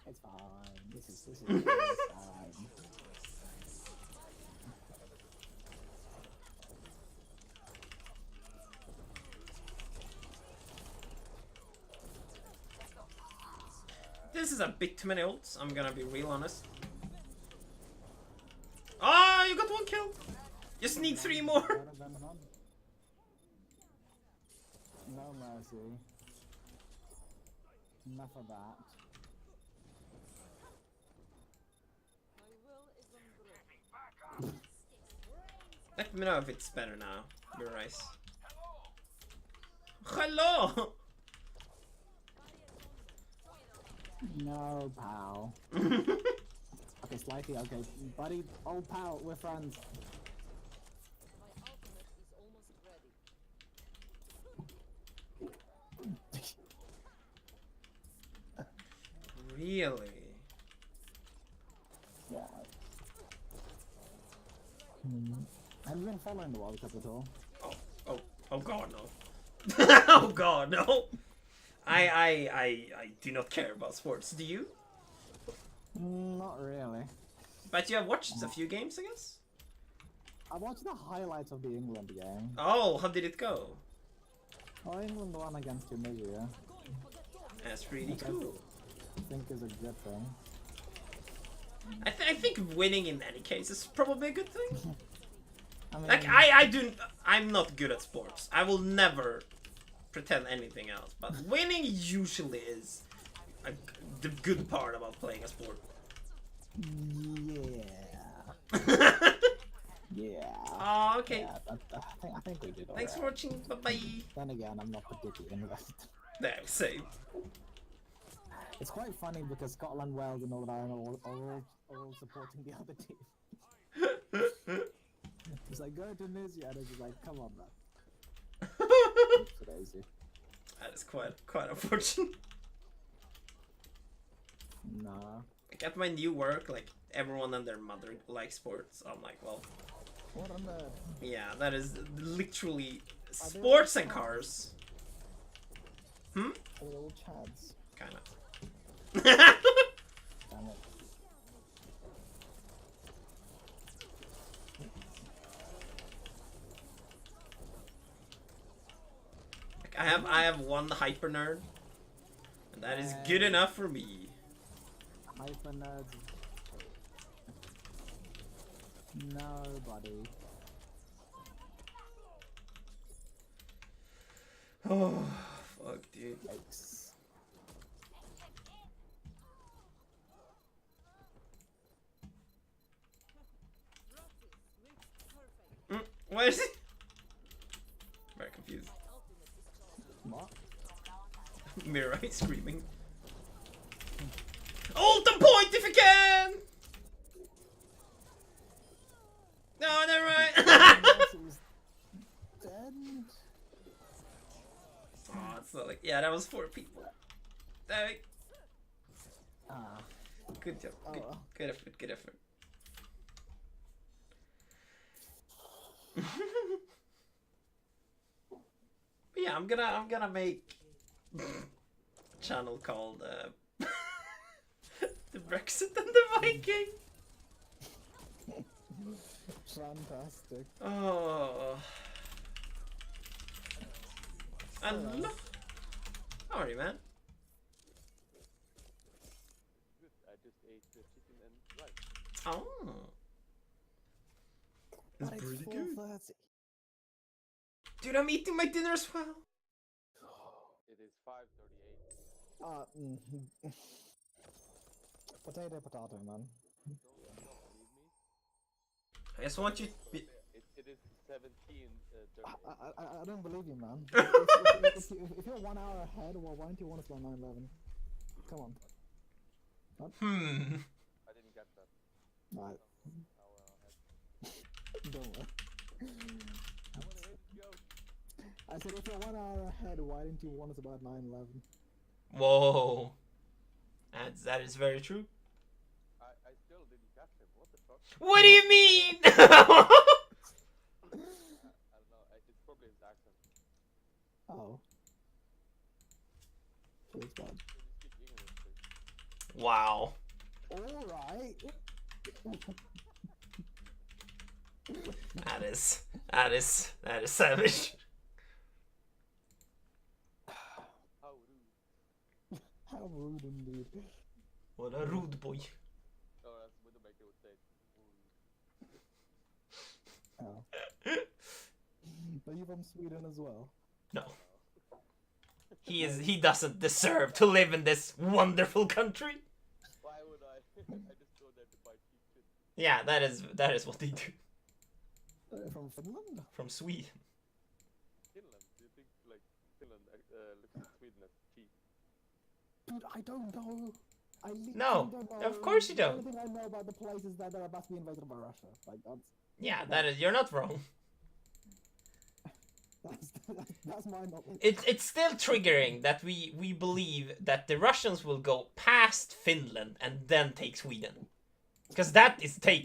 It's fine. This is fine. This is a bit too many ults, I'm gonna be real honest. Ah, you got 1 kill! Just need 3 more! No mercy. Enough of that. Let me know if it's better now, your rice. Hello! No, pal. Okay, slightly okay. Buddy, old pal, we're friends. Really? Yeah. Have you been following the World Cup at all? Oh god, no. Oh god, no! I do not care about sports, do you? Not really. But you have watched a few games, I guess? I watched the highlights of the England game. Oh, how did it go? Oh, England won against Tunisia. That's really cool. I think is a good thing. I think winning in any case is probably a good thing. I mean, Like, I'm not good at sports. I will never pretend anything else. But winning usually is the good part about playing a sport. yeah. Yeah. Oh, okay. Yeah, I think we did. Thanks for watching. Bye-bye. Then again, I'm not particularly invested. No, same. It's quite funny because Scotland, Wales, and Northern Ireland are all supporting the other team. It's like, go to Tunisia, and it's just like, come on, man. Crazy. That is quite unfortunate. Nah. Like at my new work, like everyone and their mother likes sports. I'm like, well, What on the... yeah, that is literally sports and cars. Hmm? Are they all Chads? Kinda. Damn it. Like I have one hyper nerd, and that is good enough for me. Hyper nerds. Nobody. Oh, fuck, dude. Yikes. What is it? Very confused. What? Mirai screaming. Ult the point if you can! No, never mind. Dead? Oh, it's not like, yeah, that was 4 people. Hey. Ah. Good job. Good, well. good effort. Good effort. But yeah, I'm gonna make a channel called the Brexit and the Viking. Fantastic. Oh. Hello. How are you, man? Good. I just ate chicken and rice. Oh. It's But pretty it's good. 4:30. Dude, I'm eating my dinner as well. It is 5:38. Potato, man. Don't believe me. I just want you to be... It is 17:30. I don't believe you, man. if you're 1 hour ahead, well, why don't you want us by 9/11? Come on. What? I didn't get that. Right. Hour ahead. Don't worry. I wanna hit you. I said if you're 1 hour ahead, why didn't you want us about 9/11? Whoa. That is very true. I still didn't catch him. What the fuck? What do you mean? I don't know. It's probably his accent. Oh. Feels bad. Can you speak English, please? Wow. Alright. That is savage. How rude. How rude indeed. What a rude boy. Oh, that's what the maker would say. Oh. Are you from Sweden as well? No. He doesn't deserve to live in this wonderful country. Why would I? I just go there to buy cheap shit. Yeah, that is what they do. From Finland? From Sweden. Finland? Do you think like Finland looks at Sweden as cheap? Dude, I don't know. I literally No, don't know. of course you The don't. only thing I know about the place is that they're about to be invaded by Russia. Like Yeah, that is, you're not wrong. that's my knowledge. It's still triggering that we believe that the Russians will go past Finland and then take Sweden. Because that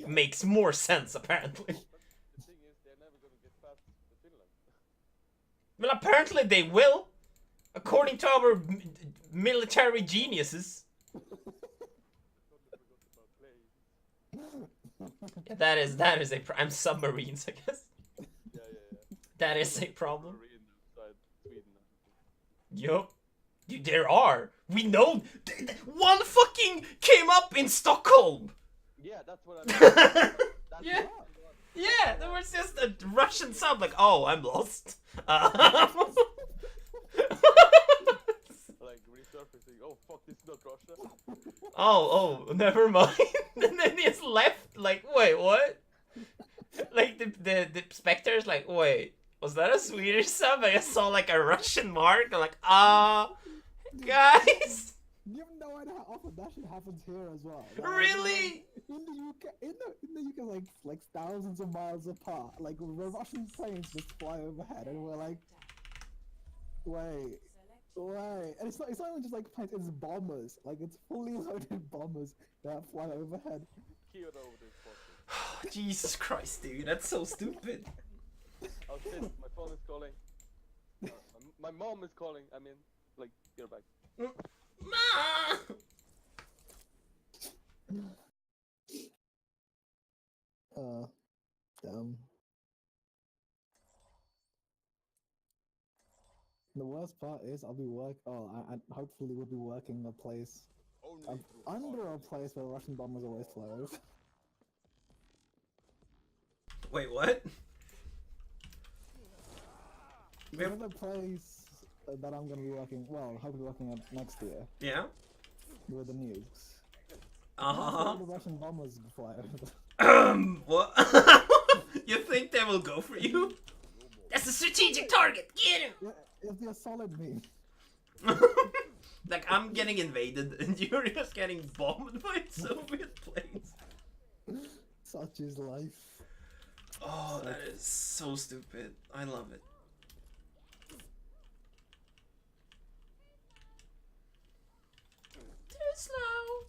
makes more sense apparently. The thing is, they're never gonna get past the Finland. Well, apparently they will, according to our military geniuses. Totally forgot about planes. That is a I'm submarines, I guess. Yeah. That is a problem. We're inside Sweden. Yup. Dude, there are. We know. One fucking came up in Stockholm. Yeah, that's what I mean. That's Yeah. the one. Yeah, there was just a Russian sub like, oh, I'm lost. Like resurfacing. Oh fuck, this is not Russia. oh, never mind. And then he just left. Like, wait, what? Like the specters, like, wait, was that a Swedish sub? I just saw like a Russian mark. I'm like, guys. You have no idea how often that shit happens here as well. Really? In the UK, in the UK, like thousands of miles apart, like the Russian planes just fly overhead, and we're like, wait, and it's not even just like planes, it's bombers, like it's fully loaded bombers that fly overhead. Kyoto over this fucking. Jesus Christ, dude, that's so stupid. Oh shit, my phone is calling. My mom is calling. I mean, like, get her back. Ma! Damn. The worst part is I'll be I hopefully will be working a place under a place where Russian bombers always fly over. Wait, what? You know the place that I'm gonna be working, well, hopefully working at next year, Yeah? with the nukes. Uh-huh. The Russian bombers fly over. What? You think they will go for you? That's a strategic target! Get him! Yeah, it's a solid meme. Like, I'm getting invaded and you're just getting bombed by Soviet planes. Such is life. Oh, that is so stupid. I love it. Too slow.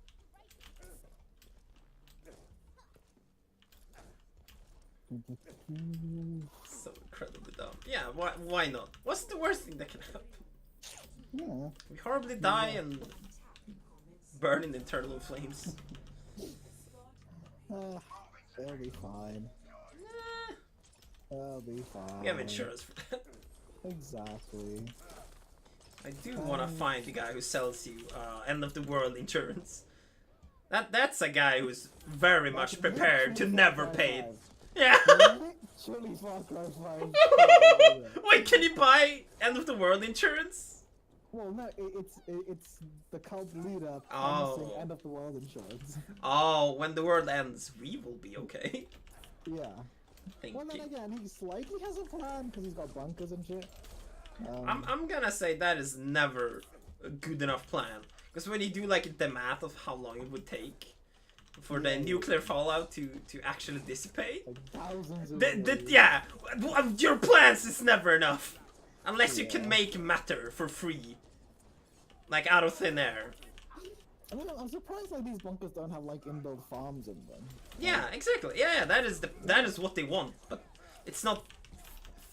So incredibly dumb. Yeah, why not? What's the worst thing that can happen? Yeah. We horribly die and burn in internal flames. They'll be fine. They'll be fine. We have insurance for that. Exactly. I do want to find the guy who sells you end of the world insurance. That's a guy who's very much prepared to never pay it. Yeah. Literally Far Cry 5. Wait, can you buy end of the world insurance? Well, no, it's the cult leader Oh. promising end of the world insurance. Oh, when the world ends, we will be okay. Yeah. Thank Well, then you. again, he's like, he has a plan because he's got bunkers and shit. I'm gonna say that is never a good enough plan. Because when you do like the math of how long it would take for the nuclear fallout to actually dissipate, Like thousands of years. yeah, your plans is never enough. Unless you can make matter for free. Like out of thin air. I mean, I'm surprised like these bunkers don't have like inbuilt farms in them. Yeah, exactly. Yeah, that is what they want, but it's not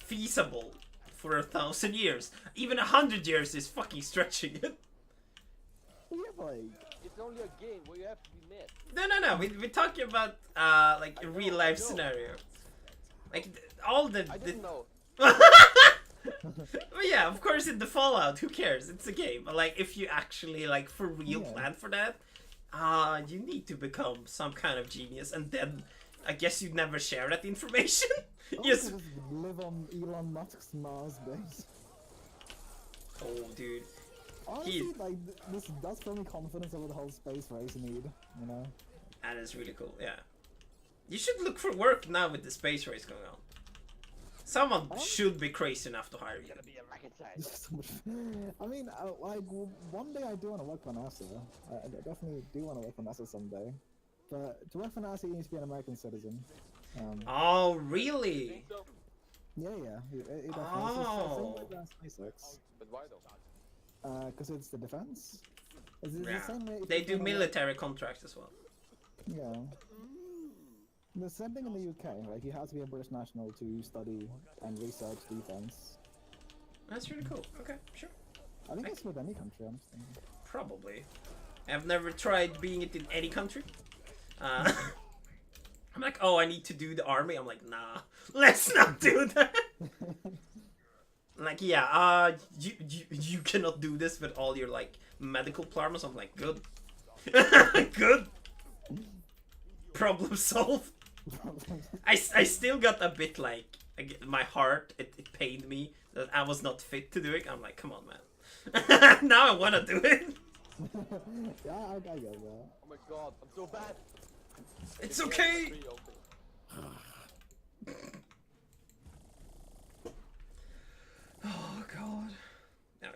feasible for 1,000 years. Even 100 years is fucking stretching it. Yeah, Like, It's only a game where you have to be met. No. We're talking about like a real life scenario. Like all the. I didn't know. Well, yeah, of course in the Fallout, who cares? It's a game. But like if you actually like for real Yeah. plan for that, you need to become some kind of genius, and then I guess you'd never share that information. oh, Yes. just live on Elon Musk's Mars base. Oh, dude. Honestly, like, this does fill me confidence over the whole space race need, you know? That is really cool. Yeah. You should look for work now with the space race going on. Someone should be crazy enough to hire you. Gonna be a rocket scientist. I mean, like, one day I do want to work for NASA. I definitely do want to work for NASA someday. But to work for NASA, you need to be an American citizen. Oh, really? So, Yeah, it definitely Oh. it's the same way SpaceX. but why though? Because it's the defense. It's the Yeah. same way if They you do wanna work- military contracts as well. Yeah. The same thing in the UK. Like, you have to be a British national to study and research defense. That's really cool. Okay, sure. I think it's with any country, honestly. Probably. I've never tried being it in any country. I'm like, oh, I need to do the army. I'm like, nah, let's not do that. I'm like, yeah, you cannot do this with all your like medical plumbers. I'm like, good, good. Problem solved. I still got a bit like my heart. It pained me that I was not fit to do it. I'm like, come on, man. Now I wanna do it. Yeah, I get that. Oh my god, I'm so bad. It's okay. Tree open. Oh god. No.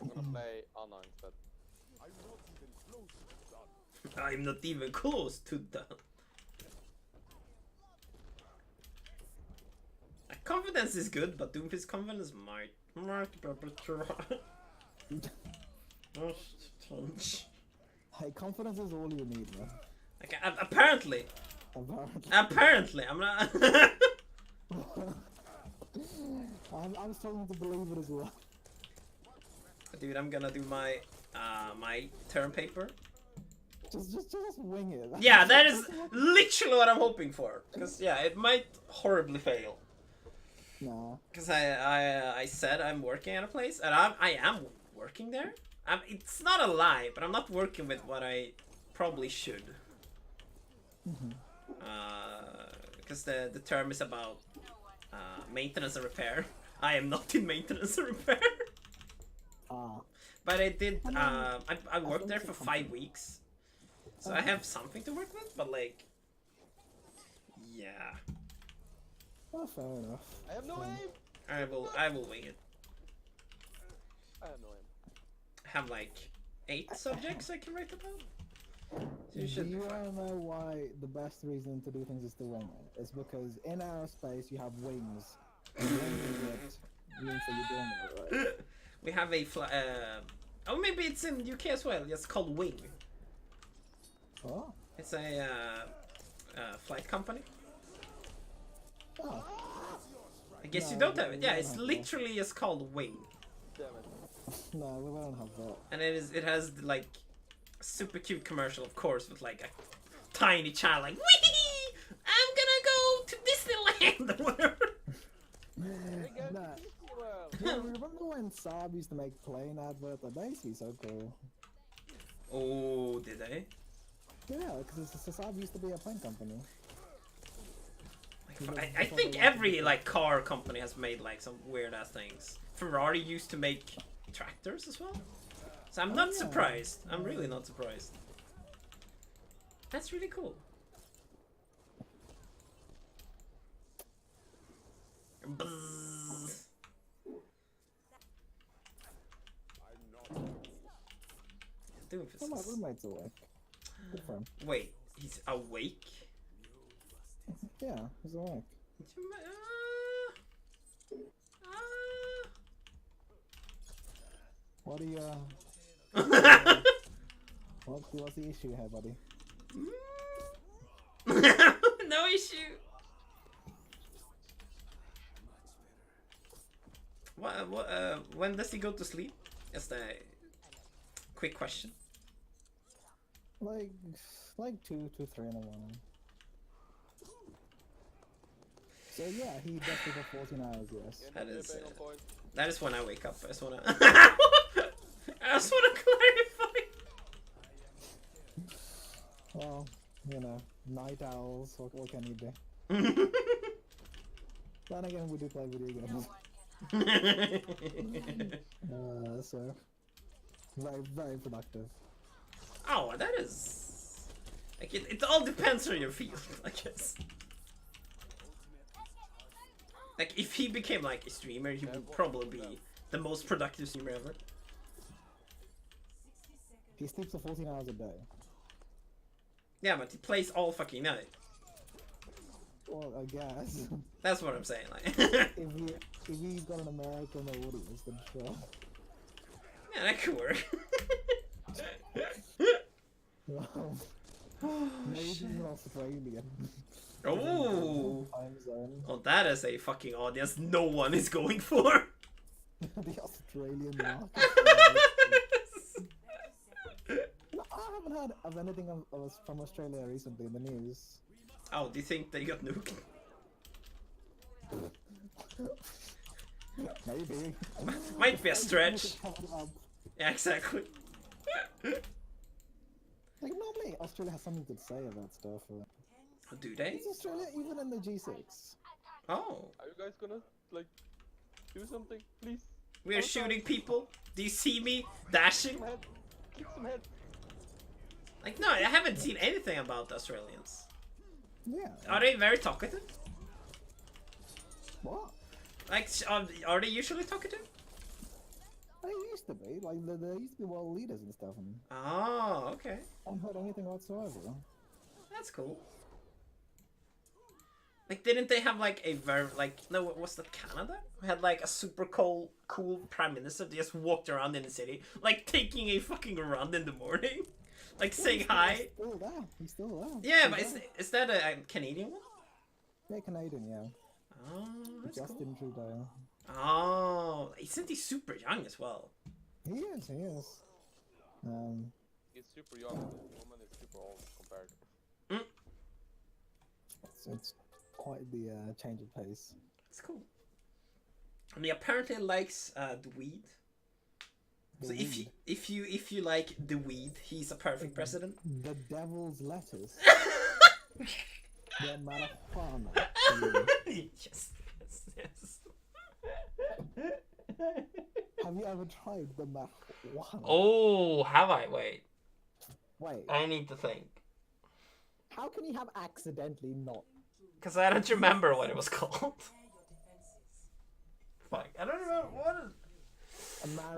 I'm gonna play Anna instead. I'm not even close to that. Confidence is good, but Doomfist confidence might be a bit too high. Just Hey, confidence is all you need, man. like, apparently, I'm not. I'm starting to believe it as well. Dude, I'm gonna do my my term paper. Just wing it. Yeah, that is literally what I'm hoping for. Because yeah, it might horribly fail. Nah. Because I said I'm working at a place, and I am working there. It's not a lie, but I'm not working with what I probably should. Because the term is about maintenance and repair. I am not in maintenance and repair. But I did. I worked there for 5 weeks, so I have something to work with. But like, yeah. Oh, fair enough. I have no aim. I will wing it. I have no aim. Have like 8 subjects I can write about. So you Do should be you fine. wanna know why the best reason to do things is to wing it? It's because in aerospace you have wings. And winging it means that you're doing it right. We have a oh, maybe it's in UK as well. It's called Wing. Oh. It's a flight company. Oh. I guess you No, don't have it. we Yeah, don't it's have that. literally just called Wing, Damn it. No, we don't have that. and it has like a super cute commercial, of course, with like a tiny child like, wee! I'm gonna go to Disneyland or whatever. Hey guys, Nah. well, Yeah, remember when Saab used to make plane adverts? They used to be so cool. Oh, did they? Yeah, because Saab used to be a plane company. I think every like car company has made like some weird ass things. Ferrari used to make tractors as well. So I'm not yeah. surprised. I'm really not surprised. That's really cool. Buzz. Doing Oh, my this. roommate's awake. Good for him. Wait, he's awake? Yeah, he's awake. What do you, what's the issue here, buddy? No issue. When does he go to sleep? That's the quick question. Like 2 to 3 in a while. So yeah, he does it for 14 hours, yes. That is, Bang on point. that is when I wake up. I just wanna I just wanna clarify. Well, you know, night owls, what can you do? Then again, we do play video games. So, very productive. Oh, that is... Like, it all depends on your field, I guess. Like, if he became, like, a streamer, he would probably be the most productive streamer ever. He sleeps for 14 hours a day. Yeah, but he plays all fucking night. Well, I guess. That's what I'm saying, like... if he's got an American audience, then sure. Yeah, that could work. Well, maybe he's an Australian. Oh! Time zone. Oh, that is a fucking audience no one is going for. The Australian market. No, I haven't heard of anything from Australia recently in the news. Oh, do you think they got nuked? Maybe. Might be a stretch. Yeah, exactly. Like normally Australia has something to say about stuff. Do they? Is Australia even in the G6? Oh. Are you guys gonna like do something, please? We are shooting people. Do you see me dashing? Some head. Kick some head. Like, no, I haven't seen anything about the Australians. Yeah. Are they very talkative? What? Like, are they usually talkative? They used to be. Like, there used to be world leaders and stuff. And Oh, okay. I haven't heard anything whatsoever. That's cool. Like, didn't they have, like, a very, like, no, what was that, Canada? Who had, like, a super cool prime minister that just walked around in the city, like, taking a fucking run in the morning? Like, saying hi? He's still there. He's still there. Yeah, He's but there. is that a Canadian one? Yeah, Canadian, yeah. Oh, that's cool. Justin Trudeau. Oh, isn't he super young as well? He is, he is. He's super young, and the woman is super old compared. It's quite the change of pace. It's cool. And he apparently likes the weed. So if you like the weed, he's a perfect president. The devil's lettuce. The marijuana. yes. Have you ever tried the marijuana? Oh, have I? Wait. Wait, I need to think. how can you have accidentally not? Because I don't remember what it was called. Fuck, I don't remember what is...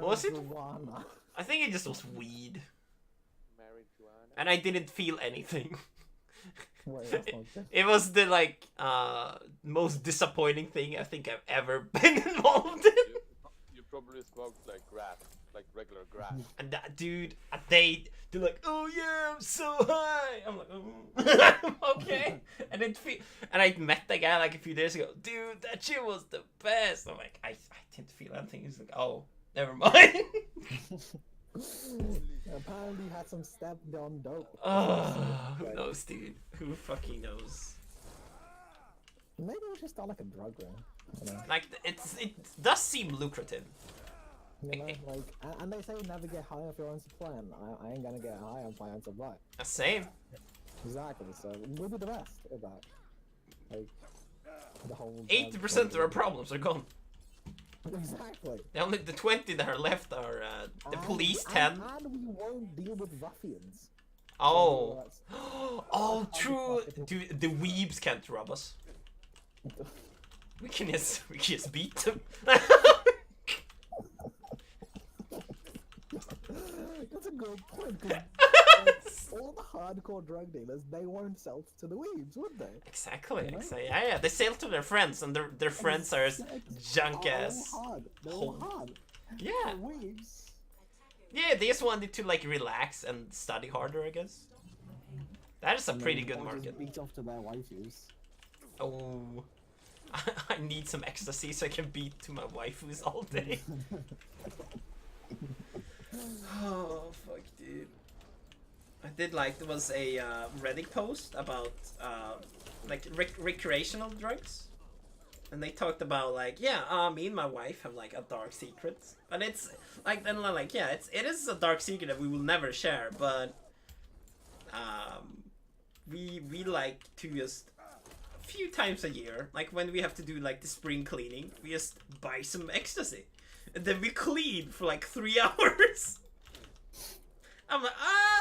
Was it? Marijuana. I think it just was weed. Marijuana. And I didn't feel anything. Wait, that's not good. It was the, like, most disappointing thing I think I've ever been involved in. You probably smoked like grass, like regular grass. And that dude, they're like, oh yeah, I'm so high. I'm like, okay. And I met that guy like a few days ago. Dude, that shit was the best. I'm like, I didn't feel anything. He's like, oh, never mind. Apparently, you had some stepped on dope. Who knows, dude? Who fucking knows? Maybe we should start like a drug ring. You know? Like, it does seem lucrative. You know, like, and they say never get high off your own supply, and I ain't gonna get high on my own supply. Same. Exactly, so we'll be the best at that. Like, the whole... 80% of our problems are gone. Exactly. Only the 20 that are left are the police 10. And we won't deal with ruffians. Oh. So Oh, true. Dude, the weebs can't rob us. We can just beat them. That's a good point, because all the hardcore drug dealers, they won't sell to the weebs, would they? Exactly. You know? Exactly. Yeah, they sell to their friends, and their friends are junk ass. They're all hard. Yeah. The weebs. Yeah, they just wanted to like relax and study harder, I guess. That is a pretty good Or market. just beat off to their waifus. Oh, I need some ecstasy so I can beat to my waifus all day. Oh fuck, dude. I did like there was a Reddit post about like recreational drugs, and they talked about like me and my wife have like a dark secret, and it's like then like yeah it is a dark secret that we will never share, but we like to just a few times a year, like when we have to do like the spring cleaning, we just buy some ecstasy, and then we clean for like 3 hours. I'm like,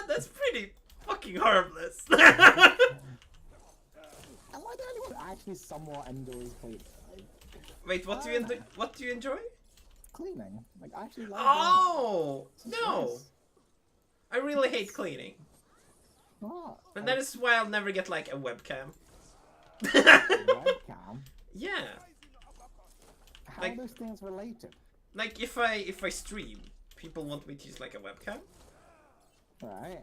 that's pretty fucking harmless. Am I the only one who actually somewhat enjoys cleaning? Like, Wait, what do you enjoy? What do you enjoy? cleaning. Like, I actually like Oh doing it. no! Nice. I really hate cleaning, What? and that is why I'll never get like a webcam. Webcam? Yeah, How Like- are those things related? like if I stream, people want me to use like a webcam, Right.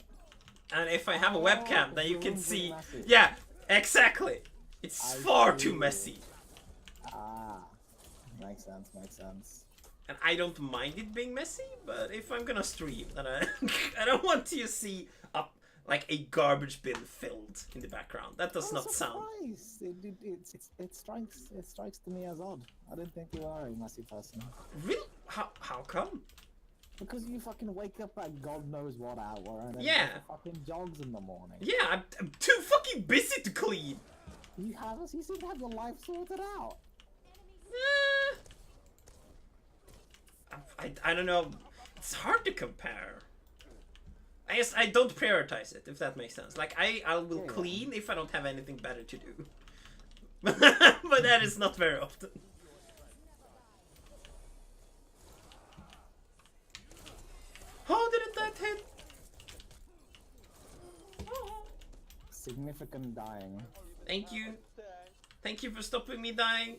and if I have a Oh, webcam, then you the can room's see. messy. Yeah, exactly. It's I far see. too messy, Ah. Makes sense, makes sense. and I don't mind it being messy. But if I'm gonna stream, then I don't want to see like a garbage bin filled in the background. That does I'm not sound. surprised. It strikes to me as odd. I don't think you are a messy person. Real? How come? Because you fucking wake up at God knows what hour and then Yeah. go for fucking jogs in the morning. Yeah, I'm too fucking busy to clean. You seem to have your life sorted out. I don't know. It's hard to compare. I guess I don't prioritize it, if that makes sense. Like I will Yeah. clean if I don't have anything better to do. But that is not very often. How didn't that hit? Oh. Significant dying. Thank you. Thank you for stopping me dying.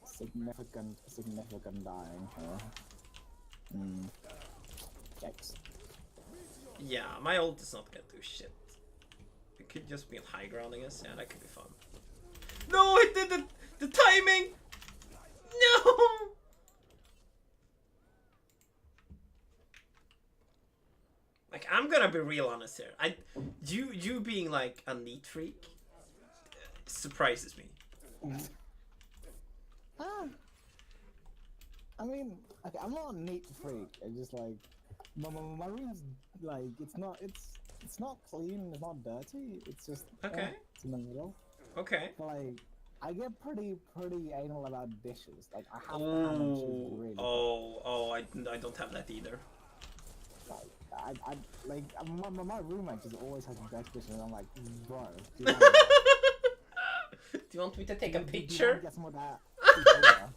Significant dying here. Yikes. Yeah, my ult is not gonna do shit. It could just be on high ground, I guess. Yeah, that could be fun. No, it did the timing! No! Like, I'm gonna be real honest here. You being like a neat freak surprises me. I mean, okay, I'm not a neat freak. I just like my room's like it's not clean. It's not dirty. It's just Okay. it's in the middle. Okay. But, like I get pretty anal about dishes. Like I have to have my dishes really. I don't have that either. Like, I like my roommate just always has dirty dishes, and I'm like, bro. Do you want me to take a Do you picture? wanna get some of that Ebola?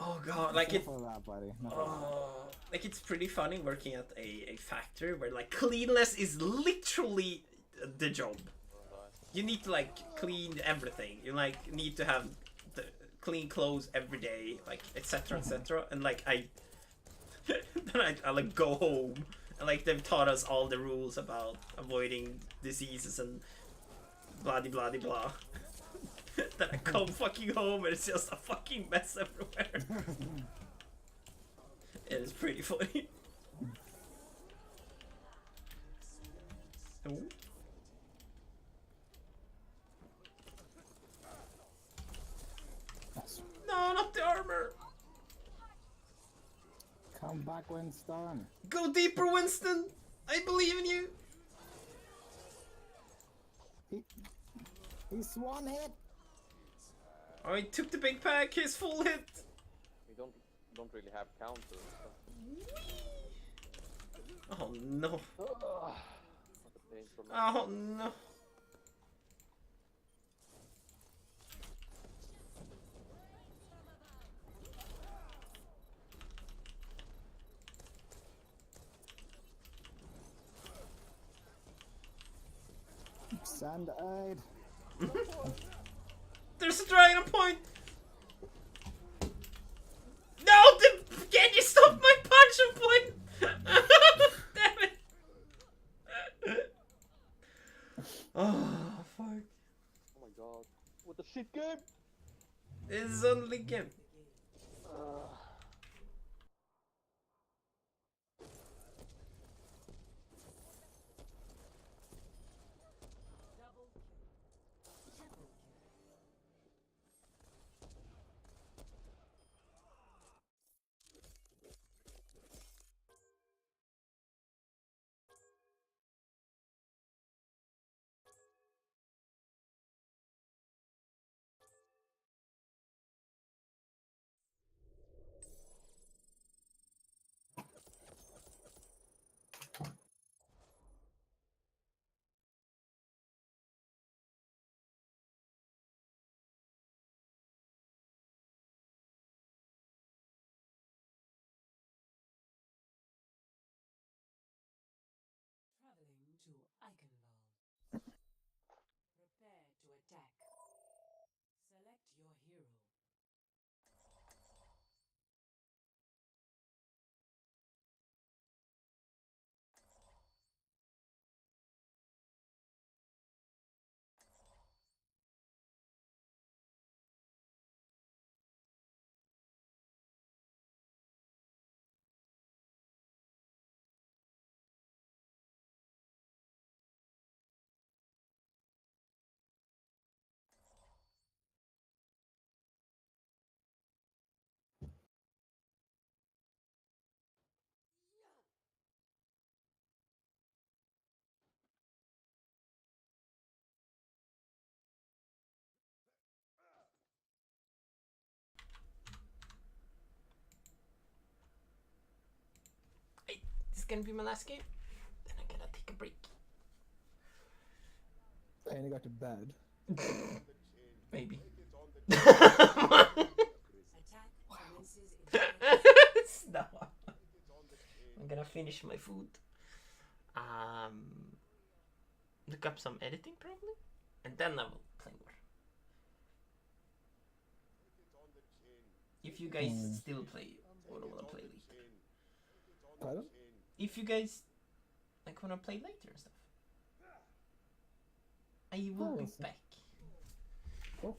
Oh god, like it. Enough of that, buddy. Enough of that. Oh, like it's pretty funny working at a factory where like cleanliness is literally the job. You need to like clean everything. You like need to have the clean clothes every day, like etc. etc. And like then I like go home and like they've taught us all the rules about avoiding diseases and blah blah blah blah. Then I come fucking home and it's just a fucking mess everywhere. It is pretty funny. Ooh. Yes. No, not the armor. Come back, Winston. Go deeper, Winston. I believe in you. He's one hit. Oh, he took the big pack. His full hit. We don't really have counters. So. Oh no. What a pain for me. Oh no. Send aid. There's a dragon on point. No, can you stop my punch on point? Damn it. Oh fuck. Oh my god. What the shit game? This is only game. this is gonna be my last game. Then I'm gonna take a break. And you got to bed. Maybe. No. I'm gonna finish my food. Look up some editing probably, and then I will play more. If you guys still play or wanna play later. Pardon? If you guys like wanna play later and stuff, I will be back. Cool.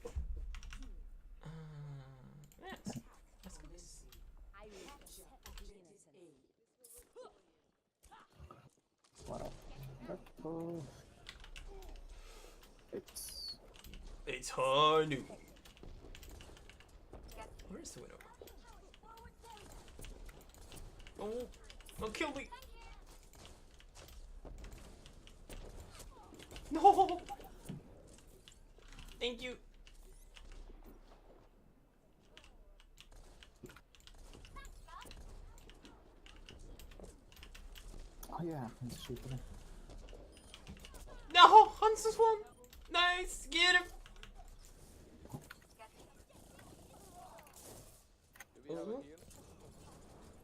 Yeah, let's go. Wow. Purple. It's Hanu. Where's the widow? Oh, don't kill me. No. Thank you. Oh yeah, he's shooting. No, Hans is one. Nice, get him. Do we have a heal?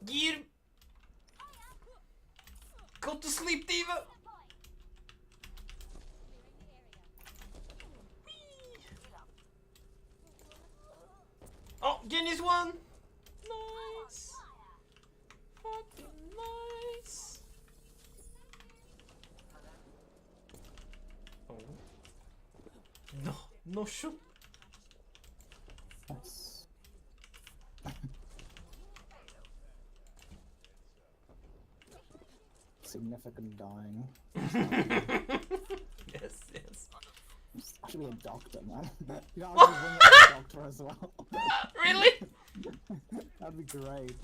Get him. Go to sleep, Diva. Oh, Jenny's one. Nice. Fucking nice. Oh. No, no shoot. Nice. Significant dying. Yes, yes. I should be a doctor, man. You know, I should bring a doctor as well. Really? That'd be great.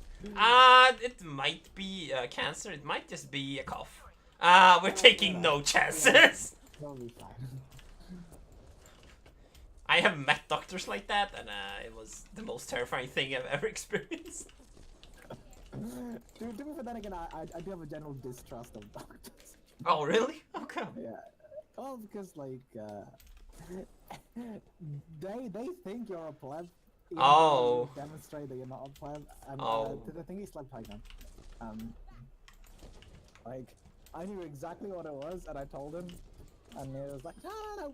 It might be cancer. It might just be a cough. We're taking no chances. That'll be fine. I have met doctors like that, and it was the most terrifying thing I've ever experienced. Dude, but then again, I do have a general distrust of doctors. Oh, really? How come? Yeah. Oh, because like they think you're a pleb. even Oh. though you demonstrate that you're not a pleb. And Oh. the thing is, like, like I knew exactly what it was, and I told him, and he was like, no,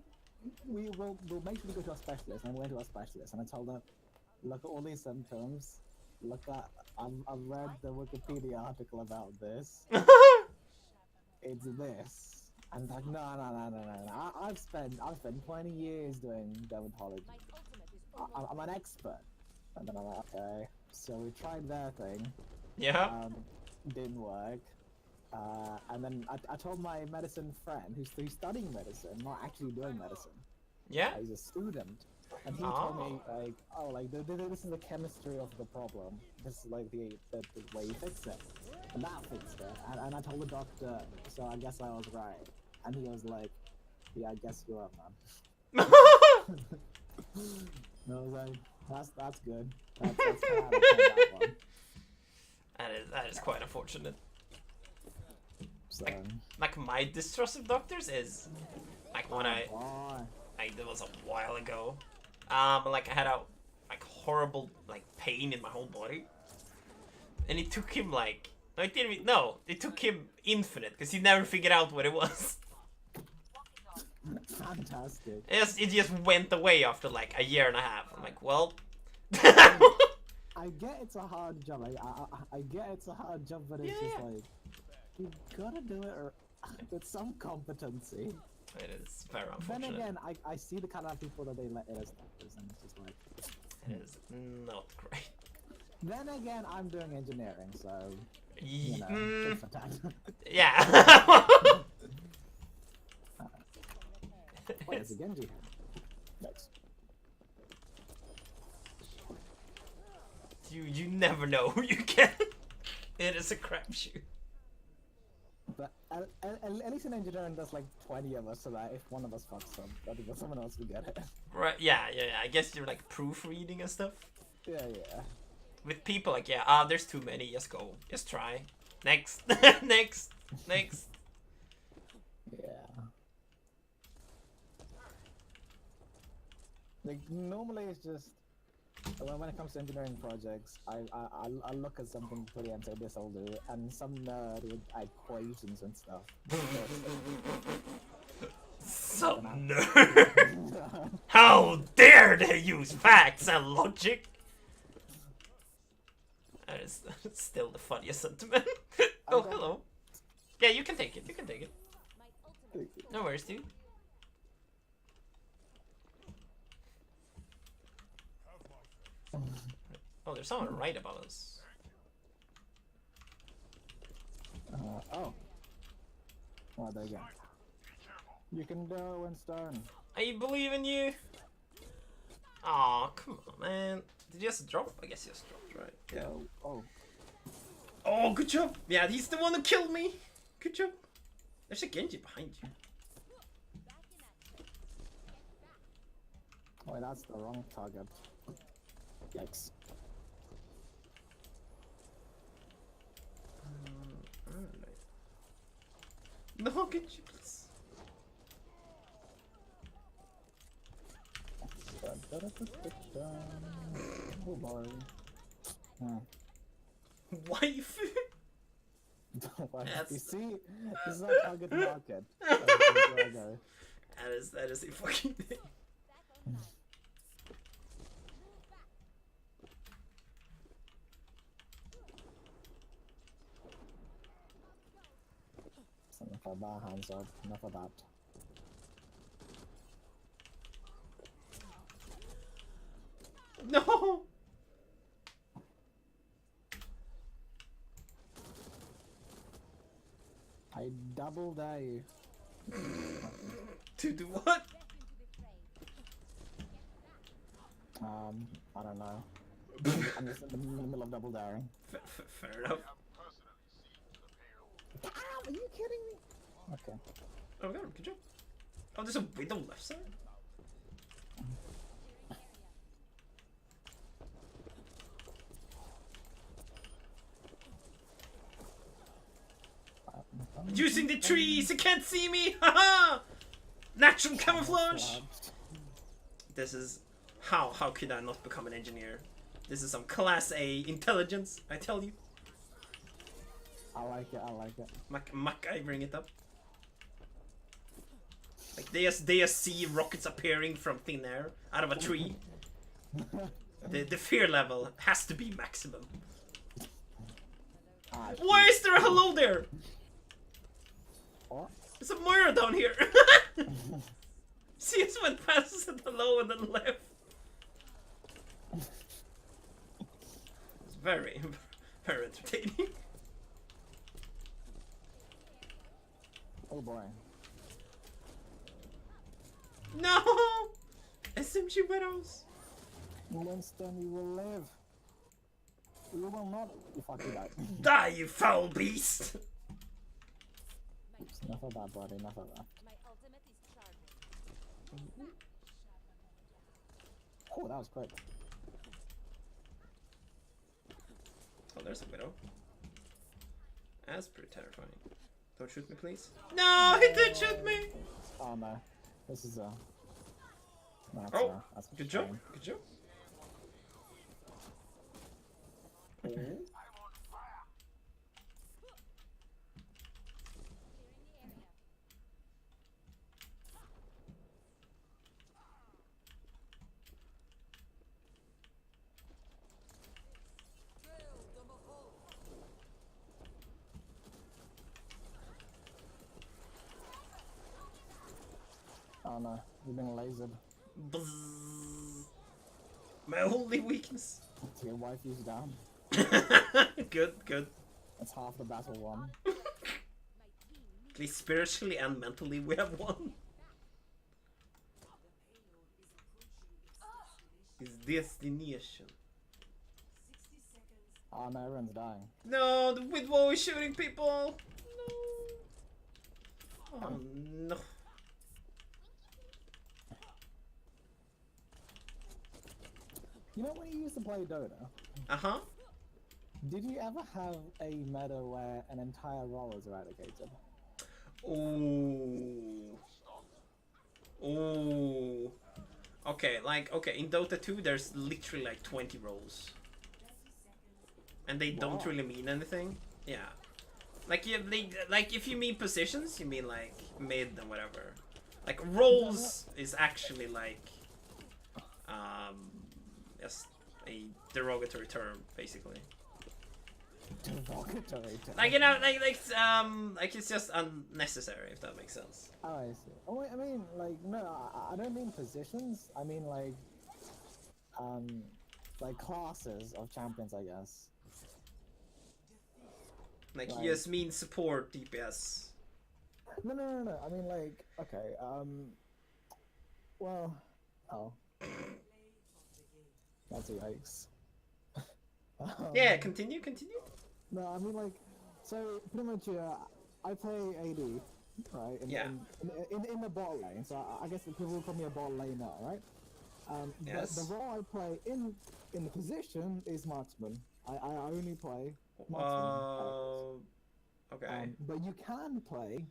we'll make sure we go to a specialist. And I went to a specialist, and I told her, look at all these symptoms. Look at I've read the Wikipedia article about this. It's this. And it's like, no. I've spent 20 years doing dermatology. I'm an expert. And then I'm like, okay. So we tried their thing. Yeah. Didn't work. And then I told my medicine friend, who's studying medicine, not actually doing medicine. Yeah. He's a student. And he told me, like, oh, like, this is the chemistry of the problem. This is, like, the way you fix it. And that fixed it. And I told the doctor, so I guess I was right. And he was like, yeah, I guess you are, man. And I was like, that's good. That's kind of how I found that one. That is quite unfortunate. So, Like my distrust of doctors is like when why? it was a while ago. Like I had a horrible pain in my whole body, and it took him it took him infinite because he never figured out what it was. Fantastic. It just went away after like a year and a half. I'm like, well. I get it's a hard job. I get it's a hard job, but it's just like you gotta do it with some competency. It is very Then unfortunate. again, I see the kind of people that they let in as doctors, and it's just like. It is not great. Then again, I'm doing engineering, so you know, tit for tat. Yeah. Wait, it's a Genji. Next. You never know who you get. It is a crapshoot. But at least in engineering, there's like 20 of us, so that if one of us fucks up, someone else will get it. Right? Yeah. I guess you're like proofreading and stuff. Yeah. With people there's too many. Just go. Just try. Next. Next. Next. Yeah. Like normally it's just when it comes to engineering projects, I look at something pretty and say this I'll do, and some nerd with equations and stuff. Some nerd. How dare they use facts and logic? That is still the funniest sentiment. Oh, hello. Yeah, you can take it. You can take it. No worries, dude. Oh, there's someone right above us. Oh. Oh, there you go. You can do it, Winston. I believe in you. Aw, come on, man. Did you just drop? I guess you just dropped, right? Yeah. Oh. Oh, good job. Yeah, he's the one who killed me. Good job. There's a Genji behind you. Oh, that's the wrong target. Yikes. No, Genji, please. Oh boy. Wife. You see, this is our target market. That is a fucking thing. Something for bar hands up, enough of that. No. I double dare you. To do what? I don't know. I'm just in the middle of double daring. Fair enough. Are you kidding me? Okay. Oh my god, good job. Oh, there's a window left side. Using the trees, you can't see me! Haha! Natural camouflage! This is... How could I not become an engineer? This is some class A intelligence, I tell you. I like it, I like it. Mac, I bring it up. Like, they just see rockets appearing from thin air, out of a tree. The fear level has to be maximum. Why is there a hello there? What? There's a Moira down here. She just went past us at hello and then left. It's very, very entertaining. Oh boy. No! SMG widows. Winston, you will live. You will not. You fucking die. Die, you foul beast! Enough of that, buddy. Enough of that. Oh, that was quick. Oh, there's a widow. That's pretty terrifying. Don't shoot me, please. No, he did shoot me! Oh no. This is a. That's that's a Good job. shame. Good job. Oh no, you've been lasered. Bzzz. My only weakness. Your wife is down. Good, good. That's half the battle won. At least spiritually and mentally we have won. His destination. Oh no, everyone's dying. No, the Widwow is shooting people. No. Oh no. You know when you used to play Dota? Uh-huh. Did you ever have a meta where an entire role is eradicated? Ooh. Ooh. Okay, okay, in Dota 2 there's literally like 20 roles. And they don't Wow. really mean anything. Yeah. Like like if you mean positions, you mean like mid and whatever. Like roles is actually like just a derogatory term basically. Derogatory term. Like like it's just unnecessary if that makes sense. Oh, I see. Oh, wait, I mean, like, no, I don't mean positions. I mean, like classes of champions, I guess. Like Right. you just mean support DPS. No. I mean, like, okay, well, oh. That's a yikes. Yeah, continue. No, I mean, like, so pretty much, I play AD, right? In the bot lane, so I guess the people call me a bot laner, right? Yes. The role I play in the position is marksman. I only play marksman. Okay. But you can play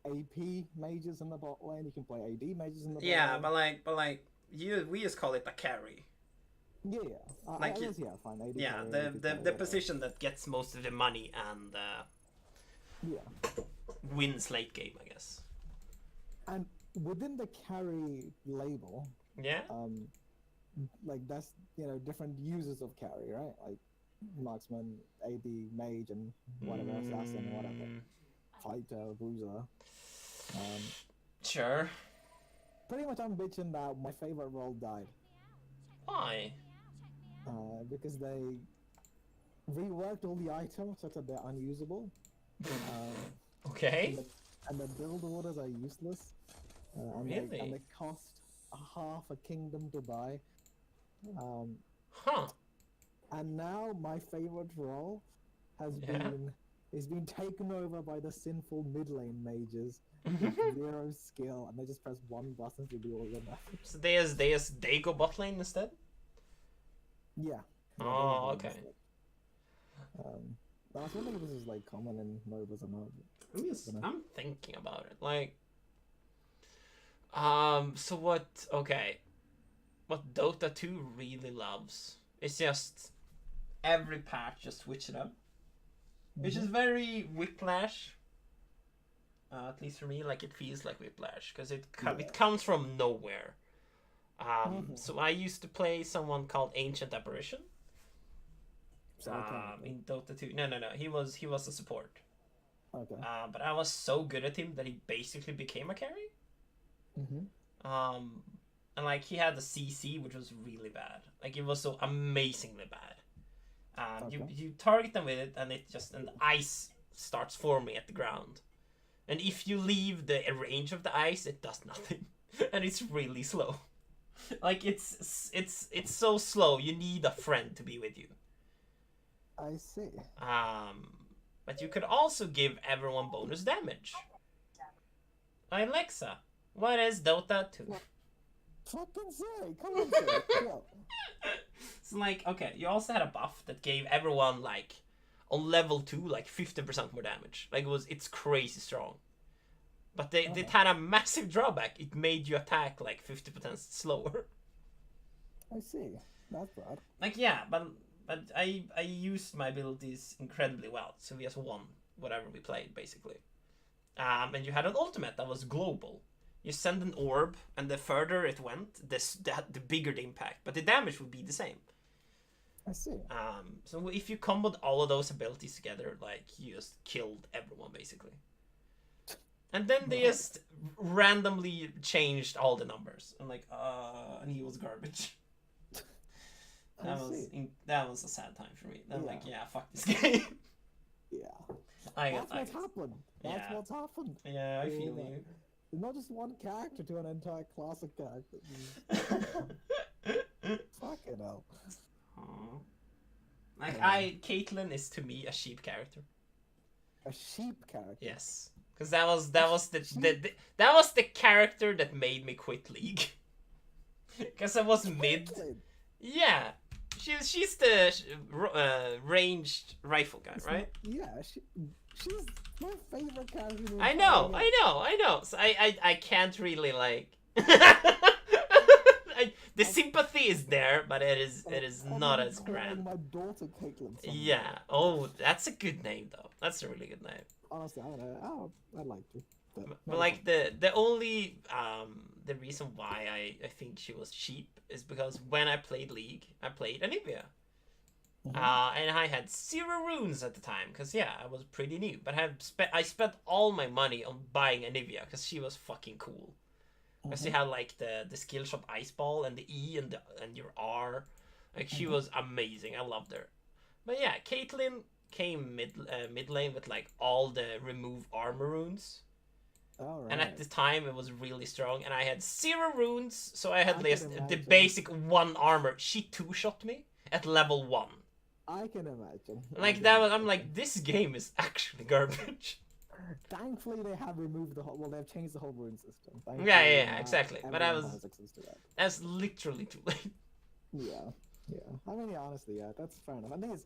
AP mages in the bot lane. You can play AD mages in the bot Yeah, lane. but like we just call it a carry. Yeah. Like I guess, yeah, fine. AD Yeah, carry, the AP carry, the whatever. position that gets most of the money and Yeah. wins late game, I guess. And within the carry label, Yeah. like that's different users of carry, right? Like marksman, AD, mage, and whatever assassin, whatever, fighter, bruiser. Sure. Pretty much, I'm bitching that my favorite role died Why? because they reworked all the items such that they're unusable. Okay. And the build orders are useless. And Really? they cost half a kingdom to buy. Huh. And now my favorite role has Yeah. been taken over by the sinful mid lane mages with zero skill, and they just press one button to do all the damage. So they go bot lane instead? Yeah. Oh, they're okay. instead. But I was wondering if this is like common in MOBAs or not. I'm thinking about it. Like, so what? Okay, what Dota 2 really loves is just every patch just switch it up, which is very Whiplash. At least for me, like it feels like Whiplash because it comes from nowhere. So I used to play someone called Ancient Apparition. In Dota 2. No. He was a support. Okay. But I was so good at him that he basically became a carry. And like he had the CC, which was really bad. Like it was so amazingly bad. You target them with it, and the ice starts forming at the ground. And if you leave the range of the ice, it does nothing, and it's really slow. Like it's so slow. You need a friend to be with you. I see. But you could also give everyone bonus damage. Alexa, what is Dota 2? Fucking say, come on, say. Yo. So like, okay, you also had a buff that gave everyone like on level 2 like 50% more damage. Like it's crazy strong. But it had a massive drawback. It made you attack like 50% slower. I see. That's bad. Like yeah, but I used my abilities incredibly well, so we just won whatever we played basically. And you had an ultimate that was global. You send an orb, and the further it went, the bigger the impact, but the damage would be the same. I see. So if you comboed all of those abilities together, like you just killed everyone basically. And then they just randomly changed all the numbers, and and he was garbage. That was a sad time for me. I'm like, yeah, fuck this game. Yeah. That's what's happened. That's what's happened. Yeah, I feel you. There's not just one character to an entire class of characters. Fucking hell. Like Caitlyn is to me a sheep character. A sheep character. Yes, because that was the character that made me quit League. Because I was mid. Caitlyn. Yeah, she's the ranged rifle guy, right? Yeah, she's my favorite character. in the I entire know, game. I know. So I can't really like. The sympathy is there, but it is I'm not even as calling grand. my daughter Caitlyn. Yeah. Oh, that's a good name though. That's a really good name. Honestly, I don't know. Oh, I'd like to. But like the only the reason why I think she was cheap is because when I played League, I played Anivia. And I had 0 runes at the time, because yeah, I was pretty new. But I spent all my money on buying Anivia, because she was fucking cool. Because she had like the skill shot ice ball and the E and your R. Like she was amazing. I loved her. But yeah, Caitlyn came mid lane with like all the remove armor runes. All right. And at the time it was really strong, and I had 0 runes, so I had I just can the imagine. basic 1 armor. She 2-shot me at level 1. I can imagine. Like that was, I'm like, this game is actually garbage. Thankfully, they have removed the whole. Well, they've changed the whole rune system. Thankfully, Yeah, exactly. But I everyone was has access to that. that's literally too late. Yeah. I mean, yeah, honestly, yeah, that's fair enough. And the thing is,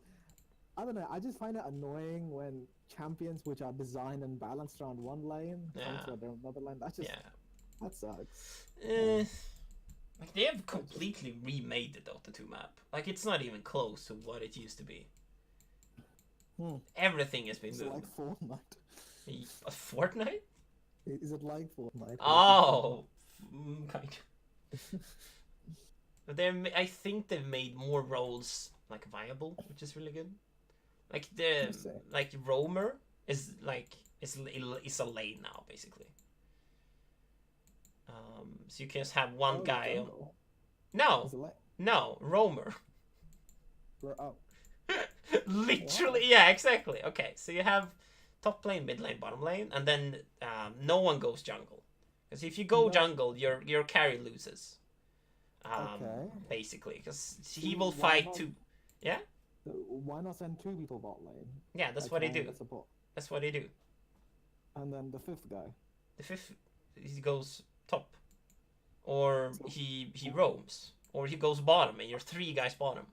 I don't know. I just find it annoying when champions which are designed and balanced around one lane come Yeah. to another lane. That just Yeah. that sucks. Like they have completely remade the Dota 2 map. Like it's not even close to what it used to be. Everything has been Is it moved. like Fortnite? A Fortnite? Is it like Fortnite? Oh, kind of. But I think they've made more roles like viable, which is really good. Like like roamer is a lane now basically. So you can just have one guy. No, no, roamer. Oh. Literally, yeah, exactly. Okay, so you have top lane, mid lane, bottom lane, and then no one goes jungle. Because if you go jungle, your carry loses. Okay. Basically, because he will fight two. Yeah. Why not send 2 people bot lane? Yeah, that's what they do. Support. That's what they do. And then the 5th guy. The 5th, he goes top, or he roams, or he goes bottom, and you're 3 guys bottom.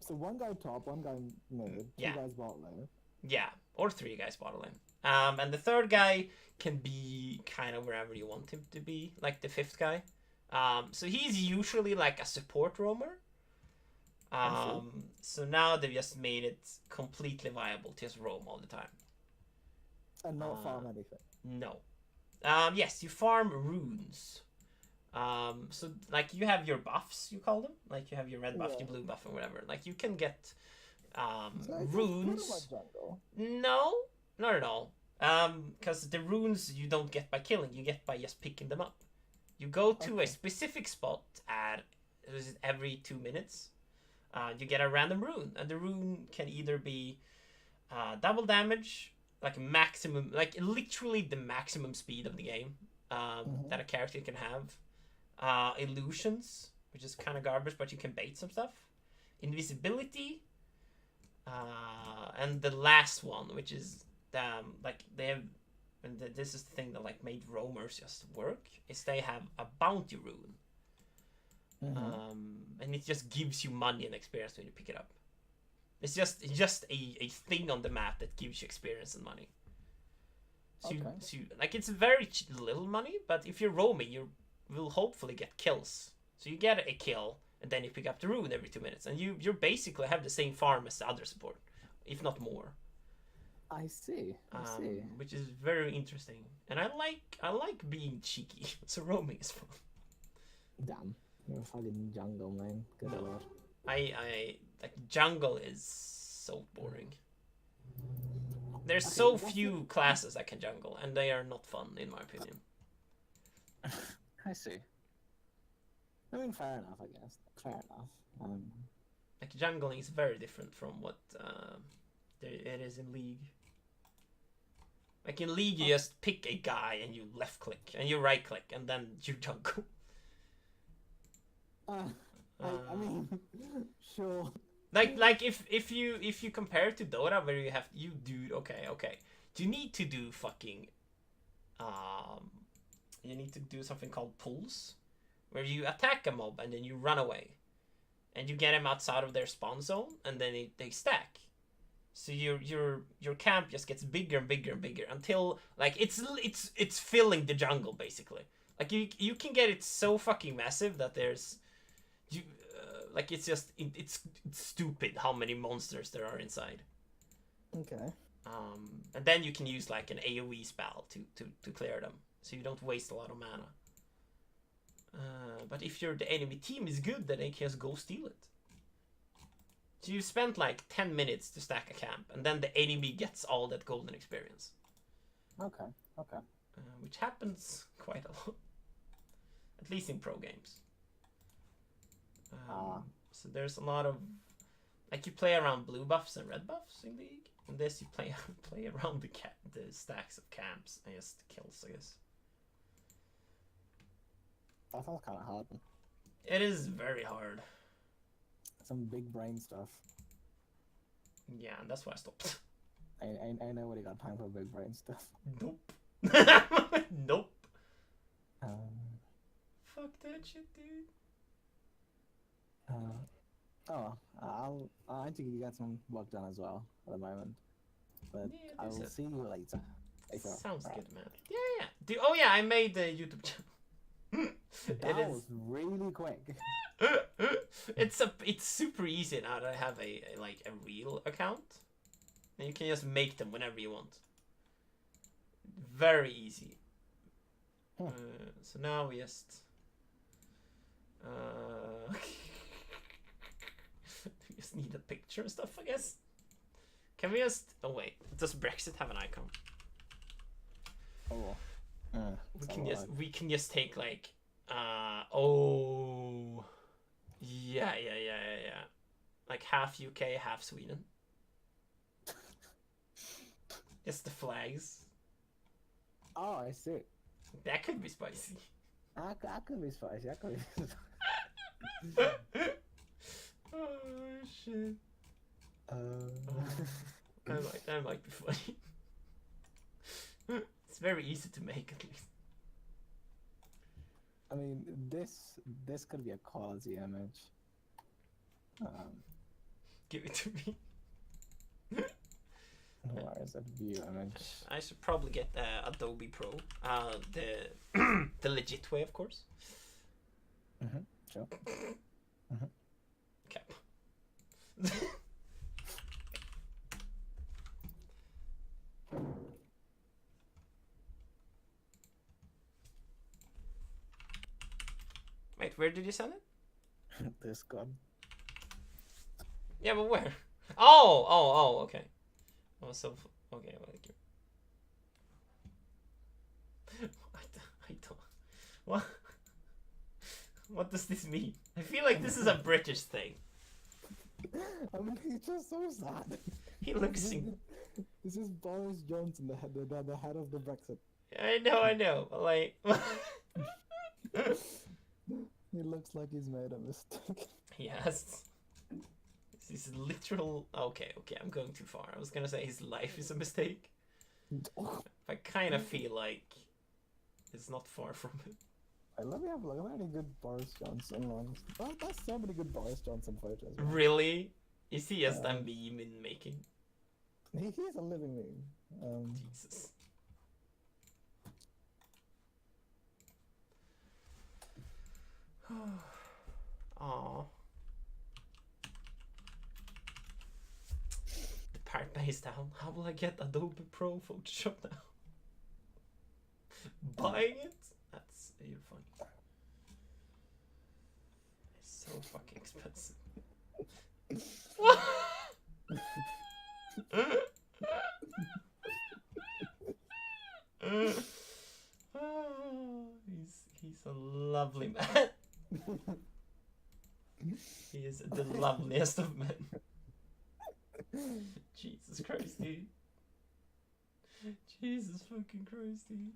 So 1 guy top, 1 guy mid, 2 guys bot lane. Yeah, or 3 guys bottom lane. And the 3rd guy can be kind of wherever you want him to be, like the 5th guy. So he's usually like a support roamer. So now they've just made it completely viable to just roam all the time. And not farm anything. No. Yes, you farm runes. So like you have your buffs, you call them. Like you have your red buff, your blue buff, and whatever. Like you can get runes. No, not at all. Because the runes you don't get by killing, you get by just picking them up. You go to a specific spot at every 2 minutes. You get a random rune, and the rune can either be double damage, like maximum, like literally the maximum speed of the game that a character can have. Illusions, which is kind of garbage, but you can bait some stuff. Invisibility, and the last one, which is like they have, and this is the thing that like made roamers just work, is they have a bounty rune. And it just gives you money and experience when you pick it up. It's just a thing on the map that gives you experience and money. So, like it's very little money, but if you're roaming, you will hopefully get kills. So you get a kill, and then you pick up the rune every 2 minutes, and you basically have the same farm as the other support, if not more. I see. Which is very interesting, and I like being cheeky. So roaming is fun. Damn. You're a fucking jungle, man. Good lord. I like jungle is so boring. There's so few classes that can jungle, and they are not fun in my opinion. I see. I mean, fair enough, I guess. Fair enough. Like jungling is very different from what it is in League. Like in League, you just pick a guy and you left click and you right click and then you jungle. I mean, sure. Like if you compare it to Dota, where you do okay. You need to do fucking you need to do something called pulls, where you attack a mob and then you run away, and you get them outside of their spawn zone, and then they stack. So your camp just gets bigger and bigger and bigger until like it's filling the jungle basically. Like you can get it so fucking massive that there's like it's just it's stupid how many monsters there are inside. Okay. And then you can use like an AoE spell to clear them, so you don't waste a lot of mana. But if the enemy team is good, then they can just go steal it. So you spent like 10 minutes to stack a camp, and then the enemy gets all that golden experience. Okay. Okay. Which happens quite a lot. At least in pro games. So there's a lot of... Like you play around blue buffs and red buffs in League. In this you play around the stacks of camps and just kills, I guess. That felt kind of hard. It is very hard. Some big brain stuff. Yeah, and that's why I stopped. I nobody got time for big brain stuff. Nope. Nope. Fuck that shit, dude. I think you got some work done as well at the moment, but Yeah, I will see you later. Sounds good, man. Yeah. Oh yeah, I made the YouTube channel. That was really quick. It's super easy now that I have a real account, and you can just make them whenever you want. Very easy. So now we just we just need a picture and stuff, I guess. Can we just... Oh wait, does Brexit have an icon? Oh. We can just take like oh yeah. Like half UK, half Sweden. Just the flags. Oh, I see. That could be spicy. That could be spicy. That could be. Oh shit. That might be funny. It's very easy to make, at least. I mean, this could be a quality image. Give it to me. Where is that view image? I should probably get Adobe Pro, the legit way, of course. Sure. Cap. Wait, where did you send it? Discord. Yeah, but where? Oh, okay. Oh, so okay. I don't. What? What does this mean? I feel like this is a British thing. I mean, he's just so sad. He looks. This is Boris Johnson, the head of the Brexit. I know. Like. He looks like he's made a mistake. Yes. This is literal. Okay. I'm going too far. I was gonna say his life is a mistake. I kind of feel like it's not far from it. Let me have a look. How many good Boris Johnson ones? Oh, that's so many good Boris Johnson photos. Man. Really? Is he just a meme in making? He's a living meme. Jesus. Aww. The part pays down. How will I get Adobe Pro Photoshop now? Buying it? That's you're funny. It's so fucking expensive. What? He's a lovely man. He is the loveliest of men. Jesus Christ, dude. Jesus fucking Christ, dude.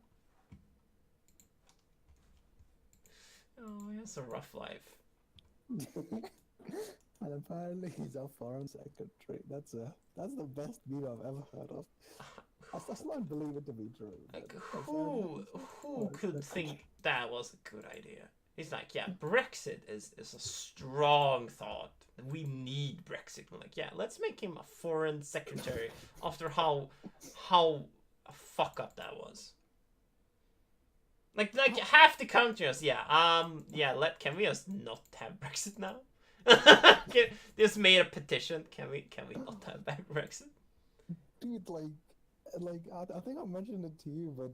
Oh, he has a rough life. And apparently he's a foreign secretary. That's the best meme I've ever heard of. I still don't believe it to be true. Like, who could think that was a good idea? He's like, yeah, Brexit is a strong thought. We need Brexit. We're like, yeah, let's make him a foreign secretary after how a fuck up that was. Like half the country was, can we just not have Brexit now? Just made a petition. Can we not have back Brexit? Dude, I think I mentioned it to you, but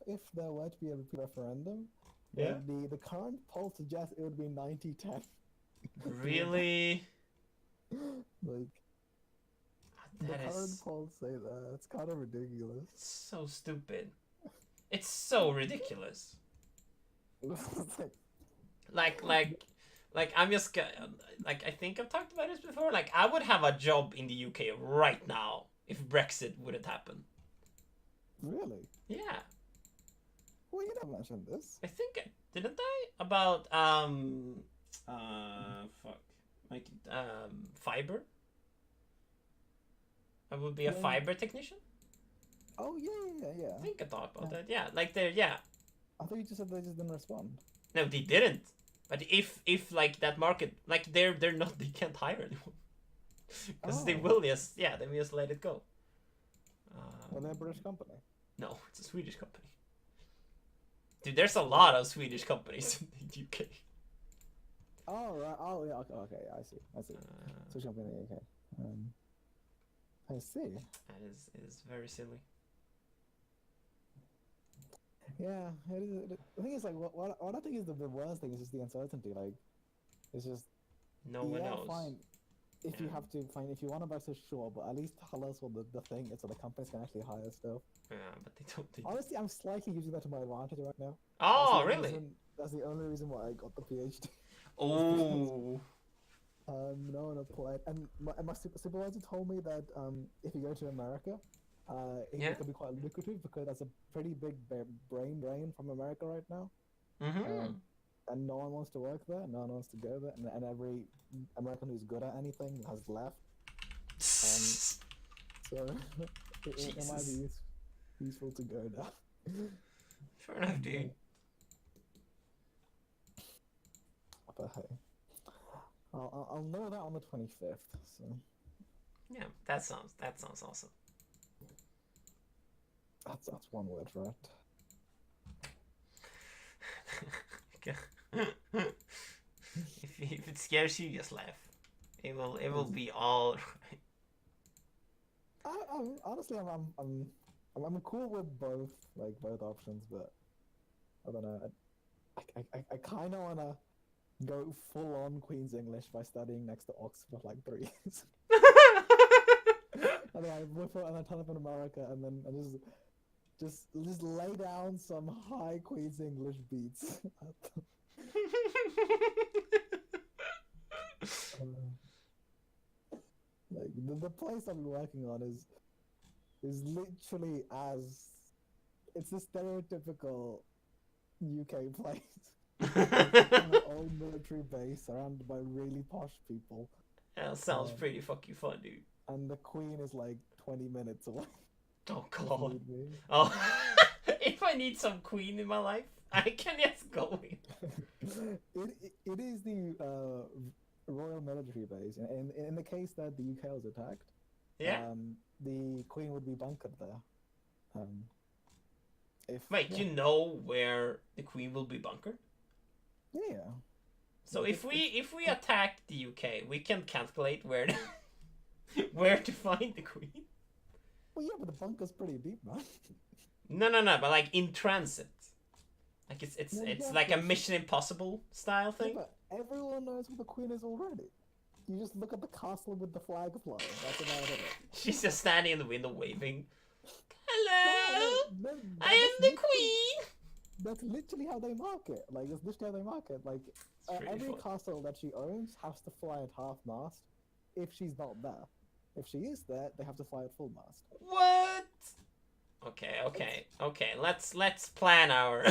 if there were to be a referendum, Yeah. the current poll suggests it would be 90-10. Really? Like the That current is polls say that. It's kind of ridiculous. so stupid. It's so ridiculous. Like I'm just like, I think I've talked about this before. Like, I would have a job in the UK right now if Brexit wouldn't happen. Really? Yeah. Well, you never mentioned this. I think didn't I? About fiber. I would be a Yeah. fiber technician. Oh yeah. I think I thought about that. Yeah, like yeah. I thought you just said they just didn't respond. No, they didn't. But if like that market, like they're not, they can't hire anyone because they Oh. will just let it go. Well, they're a British company. No, it's a Swedish company. Dude, there's a lot of Swedish companies in the UK. Oh right. Oh yeah. Okay. I see. Swedish company. Okay. I see. That is very silly. Yeah. The thing is, like, what I think is the worst thing is just the uncertainty. Like, it's just No one knows. Fine. If you Yeah. have to find, if you want to Brexit, sure, but at least tell us what the thing is so the companies can actually hire stuff. Yeah, but they don't. Honestly, I'm slightly using that to my advantage right now. Oh, That's the really? That's the only reason why I got the PhD. Oh. No one applied, and my supervisor told me that if you go to America, Yeah. it could be quite lucrative because that's a pretty big brain drain from America right now. Mm-hmm. And no one wants to work there, no one wants to go there, and every American who's good at anything has left. So it might be useful to go now. Fair enough, dude. But hey, I'll know that on the 25th. So Yeah, that sounds awesome. that's one word for it. if it scares you, just laugh. It will be all right. Honestly, I'm cool with both options, but I don't know. I kind of wanna go full on Queen's English by studying next to Oxford for like 3 years, and then I whip it and I turn up in America, and then I just lay down some high Queen's English beats. Like the place I'm working on is literally it's a stereotypical UK place. An old military base surrounded by really posh people, That sounds pretty fucking fun, dude. and the Queen is like 20 minutes away. Oh if you god. need me. Oh, if I need some queen in my life, I can just go in. It is the Royal Military Base. In the case that the UK was attacked, Yeah. the Queen would be bunkered there. Wait, yeah. you know where the queen will be bunkered? Yeah. So Like, if we attack the UK, we can calculate where where to find the queen. Well, yeah, but the bunker's pretty deep, man. No, but like in transit. Like it's Well, yeah, like a but- Mission Impossible style Yeah, thing. but everyone knows where the Queen is already. You just look at the castle with the flag flying. That's about it. She's just standing in the window waving. Hello, No, I am the queen. That's literally how they market. Like, that's literally how they market. Like, It's pretty every fun. castle that she owns has to fly at half-mast if she's not there. If she is there, they have to fly at full-mast. What? Okay. Let's plan our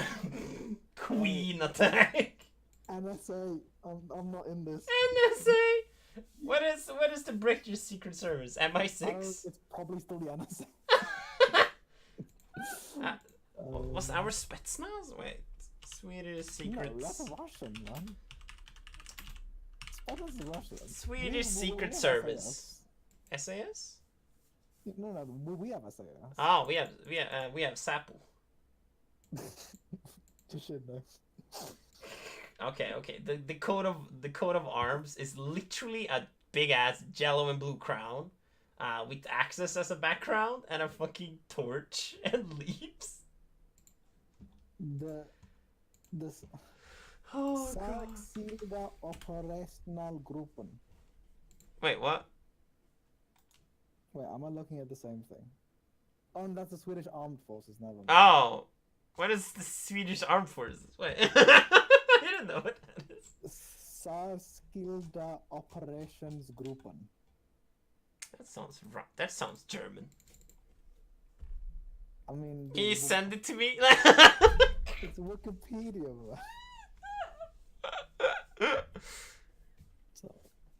queen attack. NSA, I'm not in this. NSA. What is the British Secret Service? I don't- MI6. It's probably still the NSA. Was our Spetsnaz? Wait, Swedish No, secrets. that's Russian, man. Spot is Russian. Swedish We Secret have Service. SAS? No, we have SAS. Oh, we have Sapo. You should know. Okay. The coat of arms is literally a big ass yellow and blue crown, with axes as a background and a fucking torch and leaves. This Oh god. Särskilda operationalgruppen. Wait, what? Wait, am I looking at the same thing? Oh, and that's the Swedish Armed Forces. Never mind. Oh, what is the Swedish Armed Forces? Wait, I didn't know what that is. Särskilda Operationsgruppen. That sounds German. I mean, Can you send it to me? it's Wikipedia. So,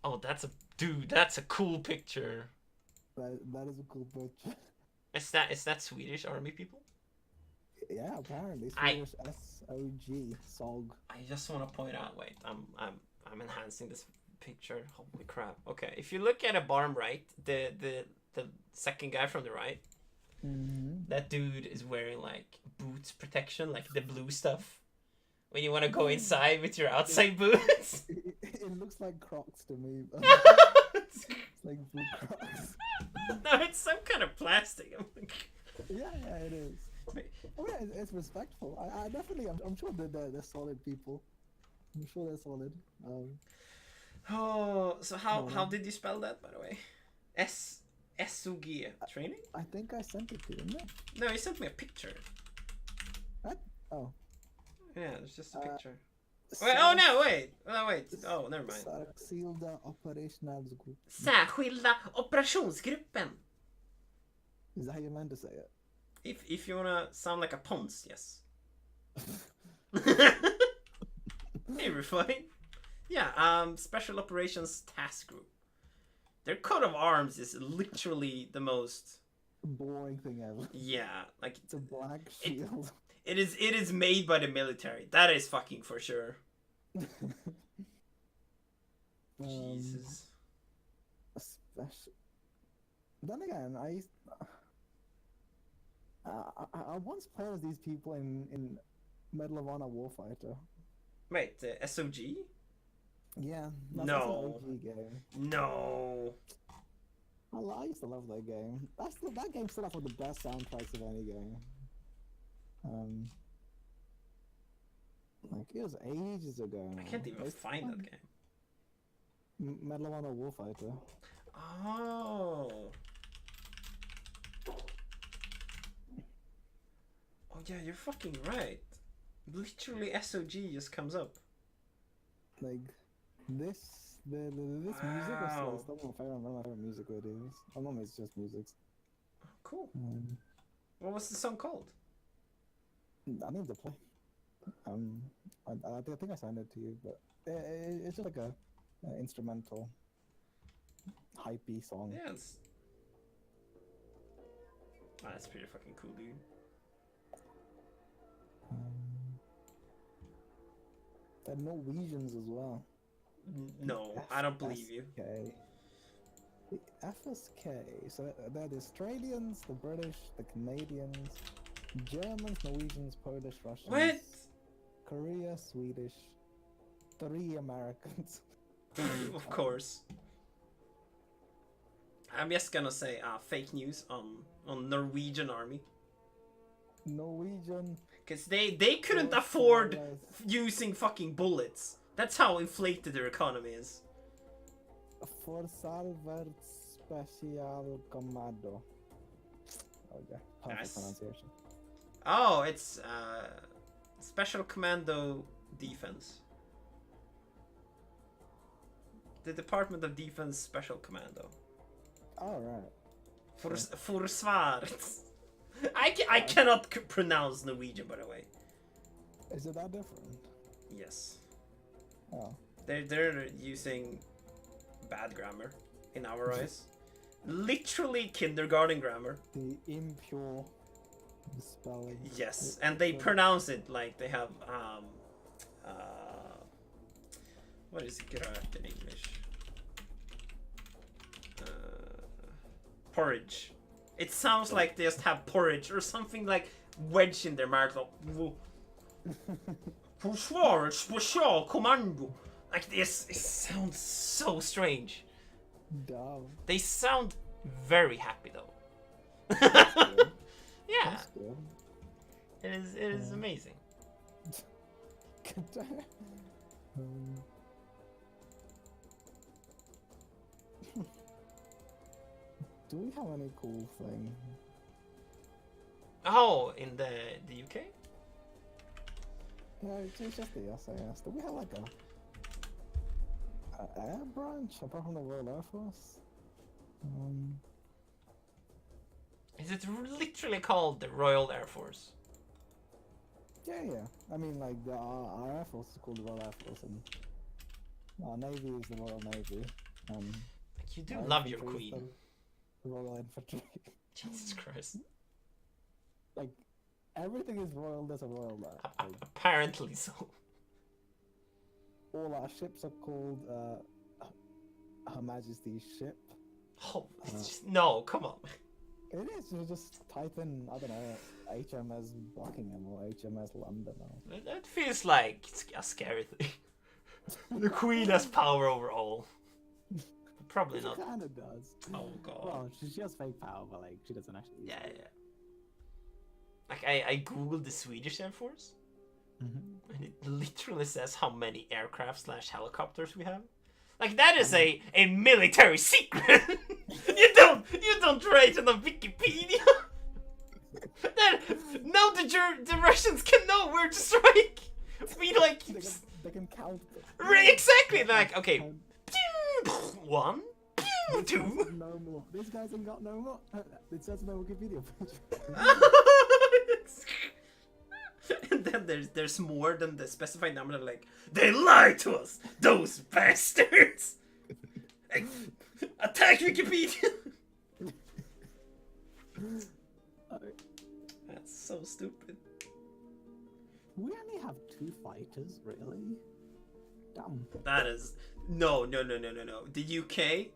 Oh, that's a cool picture. that is a cool picture. Is that Swedish army people? Yeah, apparently I- Swedish SOG SOG. I just want to point out. Wait, I'm enhancing this picture. Holy crap! Okay, if you look at a bottom right, the second guy from the right, that dude is wearing like boots protection, like the blue stuff. When you want to go inside with your outside boots. It looks like Crocs to me. It's It's like blue Crocs. No, it's some kind of plastic. I'm like, Yeah, it is. I mean, it's respectful. I definitely, I'm sure they're solid people. I'm sure they're solid. oh, so how did you spell that, by the way? SUG training? I think I sent it to you, didn't I? No, you sent me a picture. What? Oh. Yeah, it's just a picture. Wait, oh no, wait. Oh, wait. Oh, never mind. Särskilda Operationalgruppen. Särskilda operationsgruppen. Is that how you meant to say it? If you wanna sound like a Pons, yes. You're fine. Yeah, Special Operations Task Group. Their coat of arms is literally the most Boring thing ever. yeah, like It's a black shield. it is made by the military. That is fucking for sure. Jesus. Special. Then again, I once played as these people in Medal of Honor Warfighter. Wait, SOG? Yeah, No. that's an OG game. No. I used to love that game. That game still has one of the best soundtracks of any game. Like it was ages ago. I can't even It's find fun. that game. Medal of Honor Warfighter. Oh. Oh yeah, you're fucking right. Literally SOG just comes up. Like this music Wow. was still one of my favorite music videos. I know it's just music. Cool. What was the song called? I need to play. I think I signed it to you, but it's just like a instrumental, hypey song. Yeah, it's... Oh, that's pretty fucking cool, dude. They're Norwegians as well. No, I don't believe you. FSK. The FSK. So they're the Australians, the British, the Canadians, Germans, Norwegians, Polish, Russians. What? Korea, Swedish, 3 Americans. Of course. I'm just gonna say fake news on Norwegian army. Norwegian. Because they couldn't afford using fucking bullets. That's how inflated their economy is. Forsalvert Special Commando. Okay, perfect Nice. pronunciation. Oh, it's Special Commando Defense. The Department of Defense Special Commando. Alright. Forsvaret. I cannot pronounce Norwegian, by the way. Is it that different? Yes. Oh. They're using bad grammar in our eyes. Literally kindergarten grammar. The impure The spelling. Yes, and they pronounce it like they have what is gröt in English? Porridge. It sounds like they just have porridge or something like wedge in their mouth. Försvaret specialkommando. Like this, it sounds so strange. Dumb. They sound very happy though. That's good. Yeah, That's good. it is amazing. Do we have any cool thing? Oh, in the UK? Yeah, it's just the SAS. Do we have like a air branch apart from the Royal Air Force? Is it literally called the Royal Air Force? Yeah. I mean, like our Air Force is called the Royal Air Force, and our Navy is the Royal Navy. Like, you do our love your infantry is queen. the Royal Infantry. Jesus Christ. Like everything is royal. There's a royal there. Like, Apparently so. all our ships are called Her Majesty's ship. Oh, it's just, no, come on. It is. You just type in, I don't know, HMS Buckingham or HMS London. Or... That feels like a scary thing. The queen has power over all. Probably not. She kind of does. Oh god. Well, she has fake power, but like she doesn't actually. Yeah. Like I googled the Swedish Air Force, and it literally says how many aircraft / helicopters we have. Like that is a military secret. you don't write it on Wikipedia. Now the Russians can know where to strike. We like they can count. exactly like okay. 1, 2. No more. This guy's ain't got no more. It says no Wikipedia page. And then there's more than the specified number. They're like, they lied to us, those bastards. Attack Wikipedia. That's so stupid. We only have 2 fighters, really? Damn. That is no. The UK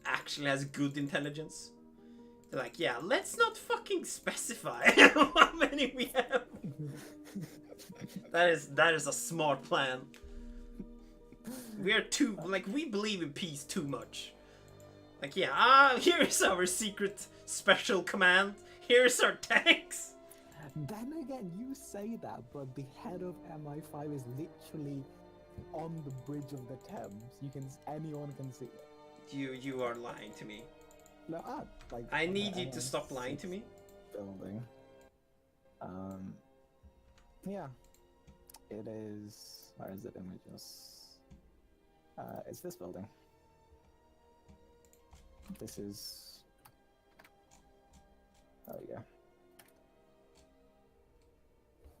actually has good intelligence. They're like, yeah, let's not fucking specify how many we have. That is a smart plan. We are too like we believe in peace too much. Like yeah, here's our secret special command. Here's our tanks. Then again, you say that, but the head of MI5 is literally on the bridge of the Thames. Anyone can see it. You are lying to me. No, like I need you to stop lying to me. Building. Yeah. It is. Where is it? Images. It's this building. This is. Oh yeah.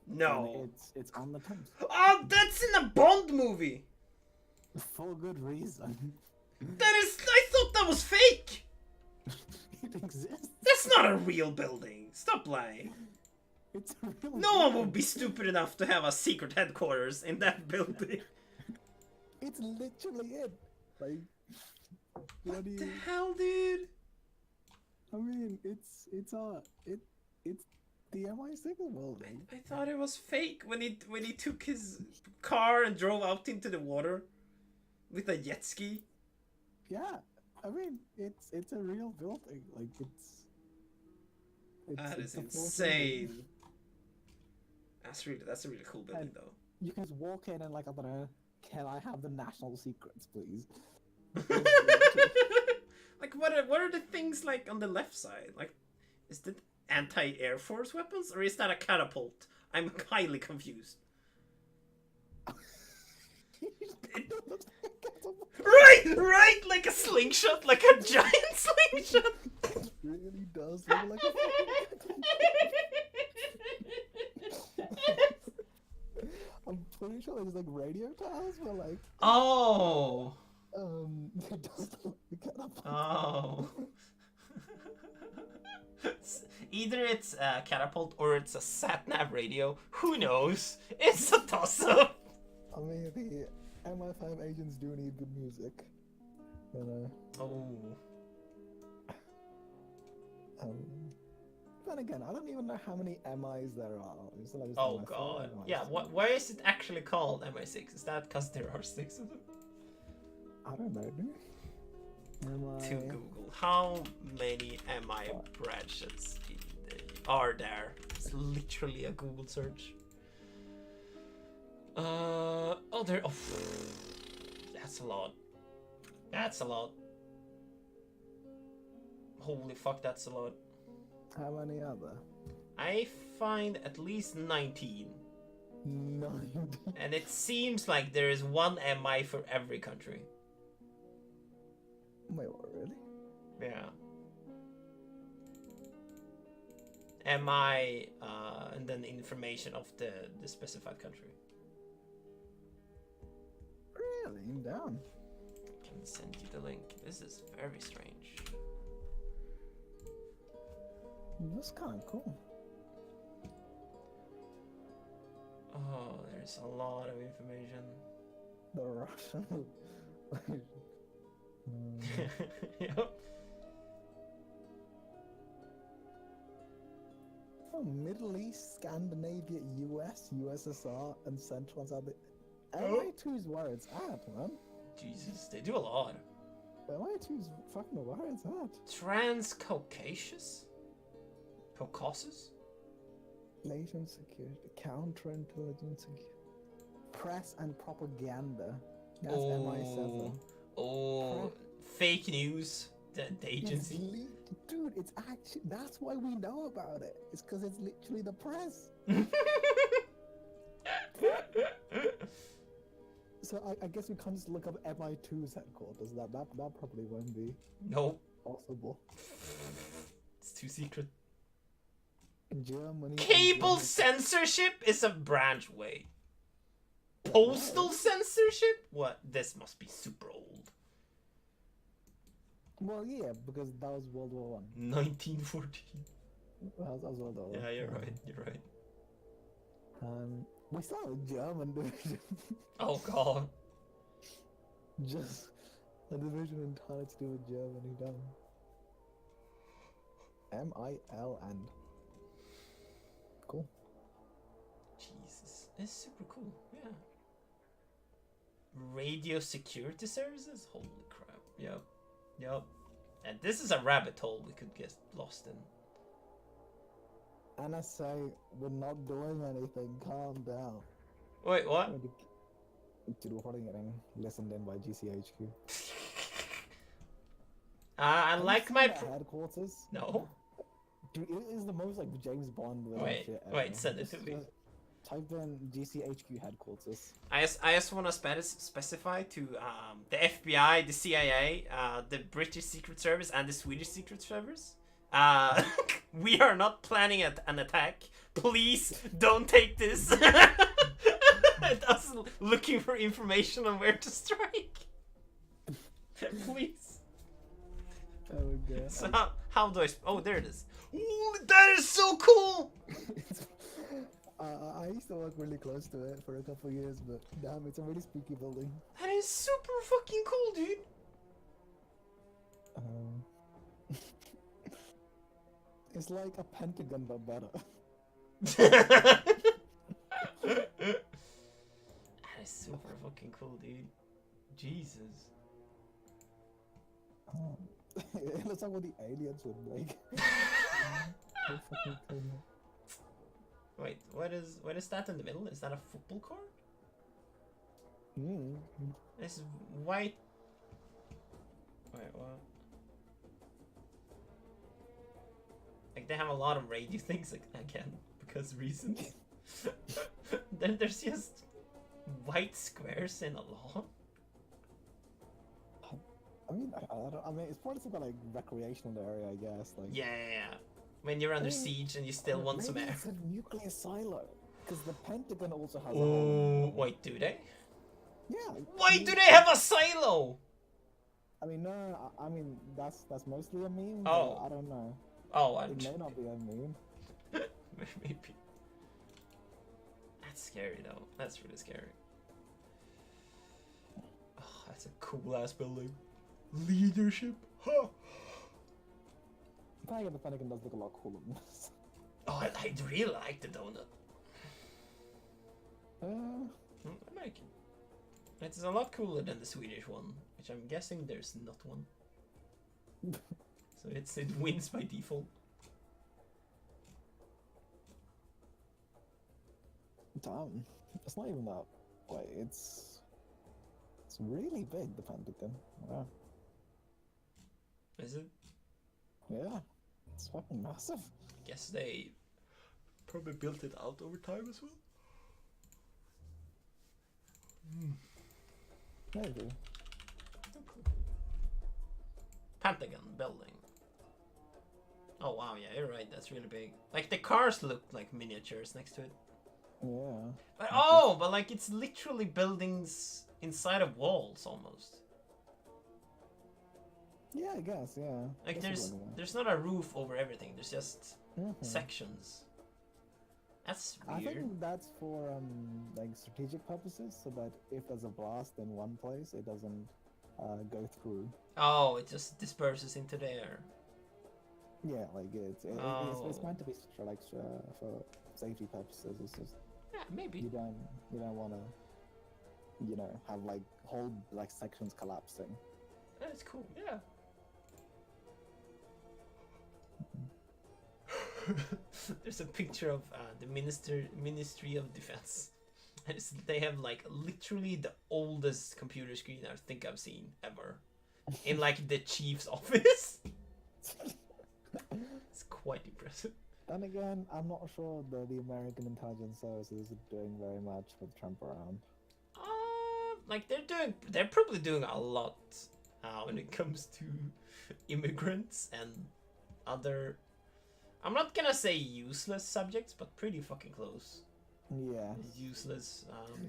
No. And it's on the Thames. Oh, that's in a Bond movie. For good reason. That is. I thought that was fake. It exists. That's not a real building. Stop lying. It's a real. No one would be stupid enough to have a secret headquarters in that building. It's literally it. Like, What the hell, dude? I mean, it's the MI6 building. I thought it was fake when he took his car and drove out into the water with a jet ski. Yeah, I mean, it's a real building. Like it's That is a full insane. building. That's a really cool building And- though. You can just walk in and like, I don't know, can I have the national secrets, please? Like what are the things like on the left side? Like, is that anti-air force weapons or is that a catapult? I'm highly confused. Right, like a slingshot, like a giant slingshot. It really does look like a I'm pretty sure there's like radio towers where like Oh. it does look like a catapult. Oh. Either it's a catapult or it's a sat-nav radio. Who knows? It's a toss-up. I mean, the MI5 agents do need good music. You know. Oh. Then again, I don't even know how many MIs there are. Is there like Oh MI4 god. MIs? Yeah, why is it actually called MI6? Is that because there are 6 of them? I don't know, dude. To Google, how many MI branches are there? It's literally a Google search. Oh, there. Oh, that's a lot. That's a lot. Holy fuck, that's a lot. How many are there? I find at least 19. 9. And it seems like there is one MI for every country. Wait, what, really? Yeah. MI, and then information of the specified country. Really? Damn. I can send you the link. This is very strange. That's kind of cool. Oh, there's a lot of information. The Russian. Yep. Oh, Middle East, Scandinavia, US, USSR, and Central and South. MI2's where it's at, man. Jesus, they do a lot. MI2's fucking where it's at. Transcaucasus? Caucasus? Latent security, counterintelligence, press and propaganda. That's MI7. Oh, fake news. The agency. Dude, it's actually, that's why we know about it. It's because it's literally the press. So I guess we can't just look up MI2's headquarters. That probably won't be Nope. possible. It's too secret. Germany. Cable censorship is a branch way. Postal censorship? What? This must be super old. Well, yeah, because that was World War One. 1914. That was World War One. Yeah, you're right. You're right. We still have a German division. Oh god. Just a division entirely to do with Germany. Damn. MIL. Cool. Jesus, it's super cool. Yeah. Radio security services? Holy crap. Yep. Yep. And this is a rabbit hole we could get lost in. NSA, we're not doing anything. Calm down. Wait, what? Dude, we're probably getting listened in by GCHQ. I like my headquarters. No. Dude, it is the most like James Bond. Wait, shit ever. wait, send it to me. Type in GCHQ headquarters. I just want to specify to the FBI, the CIA, the British Secret Service, and the Swedish Secret Service. We are not planning an attack. Please don't take this. Us looking for information on where to strike. Please. Oh god. So how do I? Oh, there it is. Ooh, that is so cool. I used to work really close to it for a couple of years, but damn, it's a really spooky building. That is super fucking cool, dude. It's like a Pentagon but better. That is super fucking cool, dude. Jesus. It looks like what the aliens would make. Wait, what is that in the middle? Is that a football court? This white. Wait, what? Like they have a lot of radio things again because reasons. There's just white squares in a lawn. I mean, I mean, it's probably some kind of like recreational area, I guess. Like, Yeah. When you're under siege and you still want some air. It's a nuclear silo, because the Pentagon also has. Oh, wait, do they? Yeah. Why do they have a silo? I mean, no. I mean, that's mostly a meme. Oh. But I don't know. Oh, It may not be a meme. maybe. That's scary though. That's really scary. Oh, that's a cool ass building. Leadership. Huh. I think the Pentagon does look a lot cooler than this. Oh, I really like the donut. I like it. It's a lot cooler than the Swedish one, which I'm guessing there's not one. So it wins by default. Damn, it's not even that way. It's really big, the Pentagon. Wow. Is it? Yeah, it's fucking massive. I guess they probably built it out over time as well. Maybe. Pentagon building. Oh wow, yeah, you're right. That's really big. Like the cars look like miniatures next to it. Yeah. But like it's literally buildings inside of walls almost. Yeah, I guess. Yeah. Like Guess there's not a roof over everything. There's just Mhm. sections. That's I weird. think that's for like strategic purposes, so that if there's a blast in one place, it doesn't go through. Oh, it just disperses into the air. Yeah, like it's Oh. meant to be for safety purposes. It's just Yeah, maybe. you don't want to have like whole like sections collapsing. That's cool. Yeah. There's a picture of the Ministry of Defense. They have like literally the oldest computer screen I think I've seen ever, in like the chief's office. It's quite impressive. Then again, I'm not sure that the American intelligence services are doing very much with Trump around. Like they're probably doing a lot when it comes to immigrants and other. I'm not gonna say useless subjects, but pretty fucking close. Yeah. Useless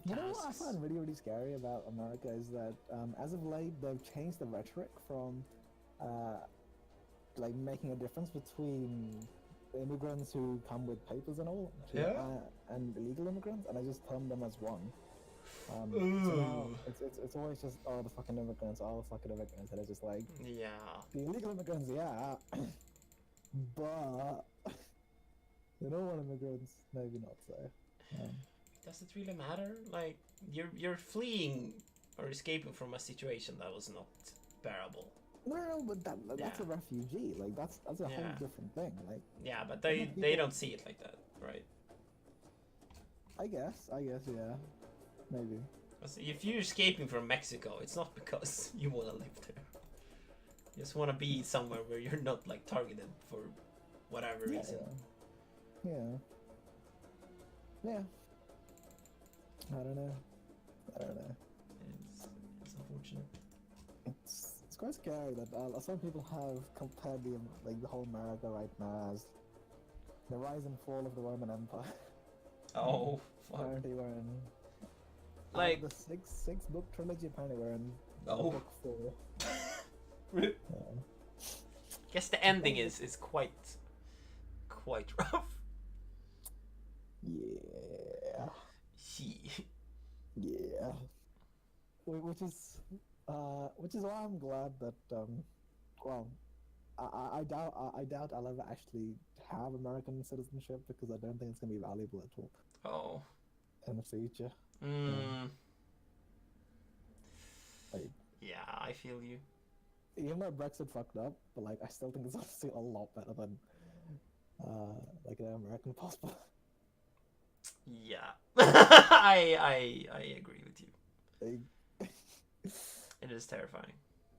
You know what I tasks. find really, really scary about America is that as of late they've changed the rhetoric from like making a difference between immigrants who come with papers and all and illegal immigrants, and I just term them as one. So now it's always just the fucking immigrants, the fucking immigrants, and it's just like Yeah. the illegal immigrants, yeah, but the normal immigrants, maybe not so. Does it really matter? Like you're fleeing or escaping from a situation that was not bearable. No, but that's Yeah. a refugee. Like that's a whole Yeah. different thing. Like Yeah, but Some they people- don't see it like that, right? I guess, yeah, maybe. 'Cause if you're escaping from Mexico, it's not because you want to live there. You just want to be somewhere where you're not like targeted for whatever reason. Yeah. I don't know. It's unfortunate. It's quite scary that some people have compared the whole America right now as the rise and fall of the Roman Empire. Oh, fuck. Apparently we're in Like, the six book trilogy. Apparently we're in Oh. book 4. guess the ending is quite rough. Yeah. Yeah. Which is why I'm glad that well, I doubt I'll ever actually have American citizenship, because I don't think it's gonna be valuable at all Oh. in the future. Like, Yeah, I feel you. even though Brexit fucked up, but like I still think it's still a lot better than like an American passport. Yeah. I agree with you. Like, It is terrifying.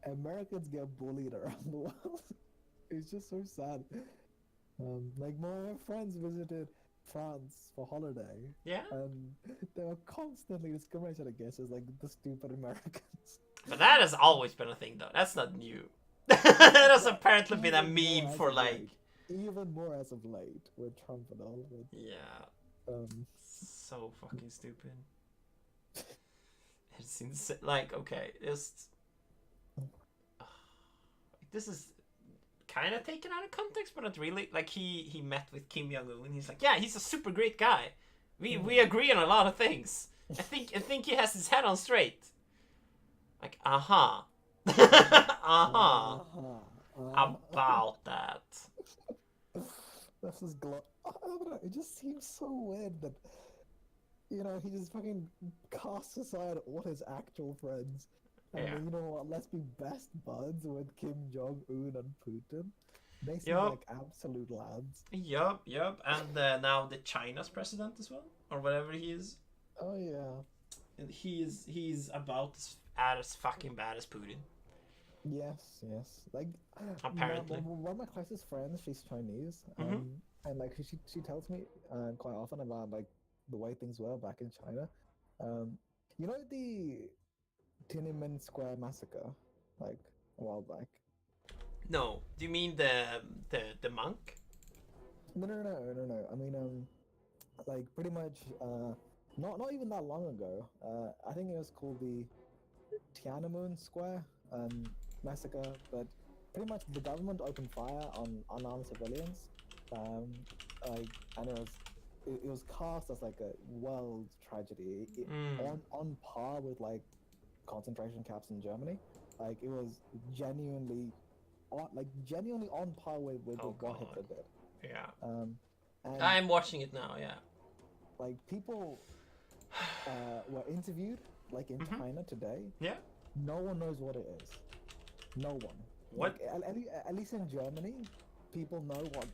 Americans get bullied around the world. It's just so sad. Like my friends visited France for holiday, Yeah. and they were constantly discriminated against as like the stupid Americans. But that has always been a thing, though. That's not new. That has apparently been a Even more meme as for of like. late. Even more as of late with Trump and all. But, Yeah. So fucking stupid. It's insane. Like, okay, just. This is kind of taken out of context, but not really. Like he met with Kim Jong Un, and he's like, yeah, he's a super great guy. We agree on a lot of things. I think he has his head on straight. Like, uh-huh. About that. This is I don't know. It just seems so weird that he just fucking casts aside all his actual friends. And Yeah. you know what? Let's be best buds with Kim Jong Un and Putin. They seem Yup. like absolute lads. Yup. And now the China's president as well, or whatever he is. Oh yeah. And he's about as fucking bad as Putin. Yes. Like Apparently. one of my closest friends, she's Chinese, Mhm. and like she tells me quite often about like the way things were back in China. You know the Tiananmen Square massacre, like a while back. No, do you mean the monk? No. I mean, like pretty much, not even that long ago. I think it was called the Tiananmen Square massacre, but pretty much the government opened fire on unarmed civilians, like, and it was cast as like a world tragedy, on par with like concentration camps in Germany. Like it was genuinely on par with Oh, what God. Hitler did. Yeah. And I'm watching it now, yeah. like people were interviewed like in China today. Yeah. No one knows what it is. No one. What? Like, at least in Germany, people know what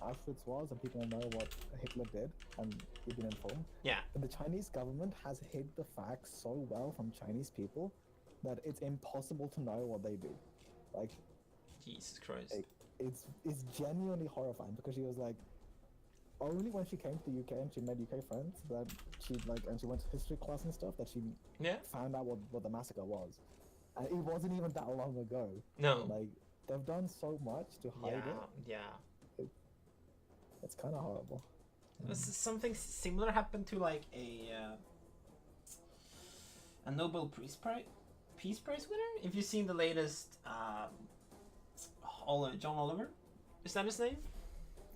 Auschwitz was, and people know what Hitler did, and we've been informed. Yeah. But the Chinese government has hid the facts so well from Chinese people that it's impossible to know what they do. Like, Jesus Christ. it's genuinely horrifying, because she was like, only when she came to the UK and she made UK friends that and she went to history class and stuff, that she found out what the massacre was. And it wasn't even that long ago. No. Like, they've done so much to hide it. Yeah. It's kind of horrible. Something similar happened to like a Nobel Peace Prize winner. If you've seen the latest John Oliver, is that his name?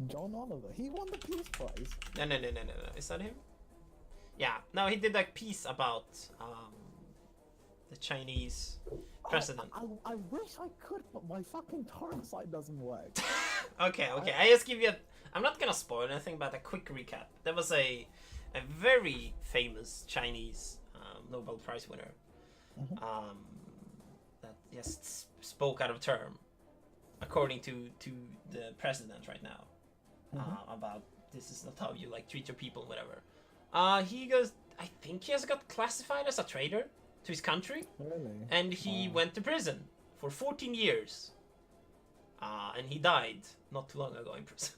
John Oliver. He won the Peace Prize. No. Is that him? Yeah. No, he did like piece about the Chinese president. I wish I could, but my fucking torrent site doesn't work. Okay. I just give you I'm not gonna spoil anything, but a quick recap. There was a very famous Chinese Nobel Prize winner that just spoke out of term, according to the president right now, about this is not how you like treat your people, whatever. He goes, I think he has got classified as a traitor to his country. Really? And he went to prison for 14 years. And he died not too long ago in prison.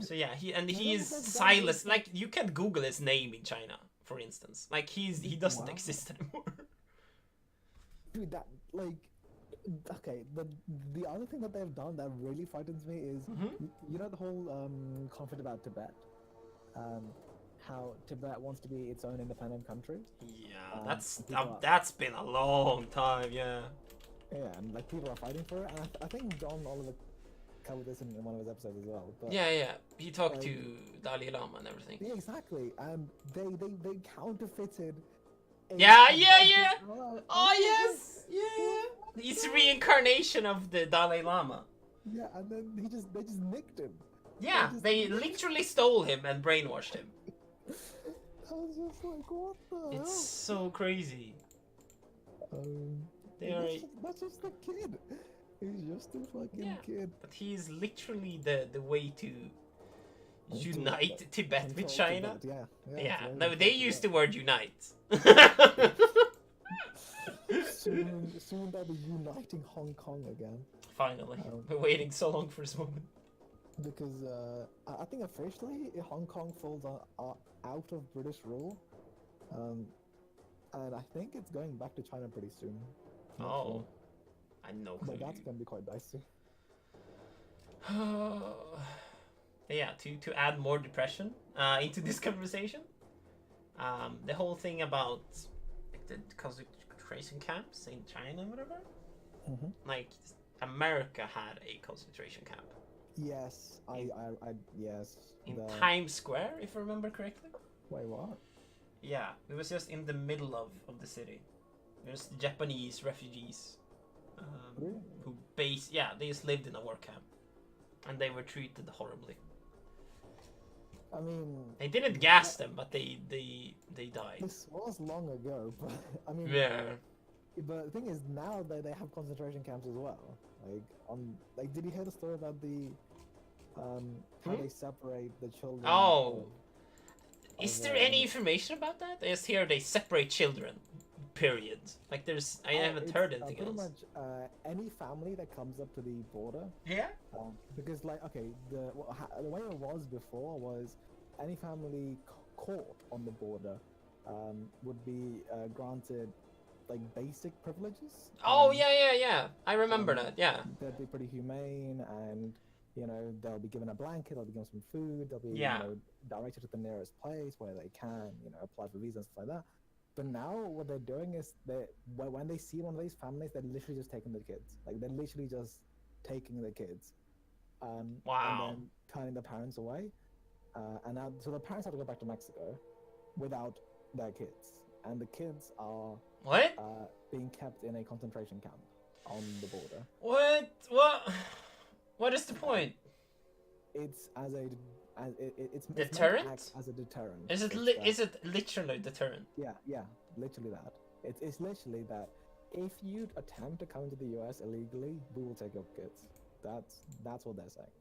So yeah, he is silenced. Like, you can't Google his name in China, for instance. Like, he doesn't exist anymore. Dude, that, like, okay, the other thing that they've done that really frightens me is, you know the whole conflict about Tibet? How Tibet wants to be its own independent country? Yeah, that's been a long time, yeah. Yeah, and like people are fighting for it, and I think John Oliver covered this in one of his episodes as well. But, yeah. He talked to Dalai Lama and everything. Yeah, exactly. And they counterfeited. Yeah. Oh yes, yeah. It's reincarnation of the Dalai Lama. Yeah, and then they just nicked him. Yeah, they literally stole him and brainwashed him. I was just like, what the hell? It's so crazy. That's just a kid. He's just a fucking kid. But he's literally the way to unite Tibet with China. Tibet, yeah. No, they used the word unite. soon they'll be uniting Hong Kong again. Finally. Been waiting so long for this moment. Because I think officially Hong Kong falls out of British rule. And I think it's going back to China pretty soon. Oh. I know. But that's going to be quite dicey. Yeah, to add more depression into this conversation, the whole thing about like, the concentration camps in China and whatever, Like America had a concentration camp Yes, yes. in The Times Square, if I remember correctly. wait, what? Yeah, it was just in the middle of the city. There's Japanese refugees Really? who they just lived in a war camp, and they were treated horribly. I mean, They didn't gas them, but they died. this was long ago, but I mean, Yeah. But the thing is, now they have concentration camps as well. Did you hear the story about the how they separate the children? Oh. of, Is of, there any information about that? I just hear they separate children. Period. Like I haven't heard anything pretty else. much any family that comes up to the border. Yeah. Because the way it was before was any family caught on the border would be granted like basic privileges. Oh yeah. I remember that. Yeah. They'd be pretty humane, and they'll be given a blanket, they'll be given some food, they'll be directed to the nearest place where they can apply for visas and stuff like that. But now what they're doing is when they see one of these families, they're literally just taking the kids. Like they're literally just taking the kids, Wow. and then turning the parents away. And now, so the parents have to go back to Mexico without their kids, and the kids are What? being kept in a concentration camp on the border. What? What is the point? It's it's meant to Deterrent? act as a deterrent. Is it It's is it literally deterrent? Yeah, literally that. It's literally that. If you attempt to come to the US illegally, we will take your kids. That's what they're saying.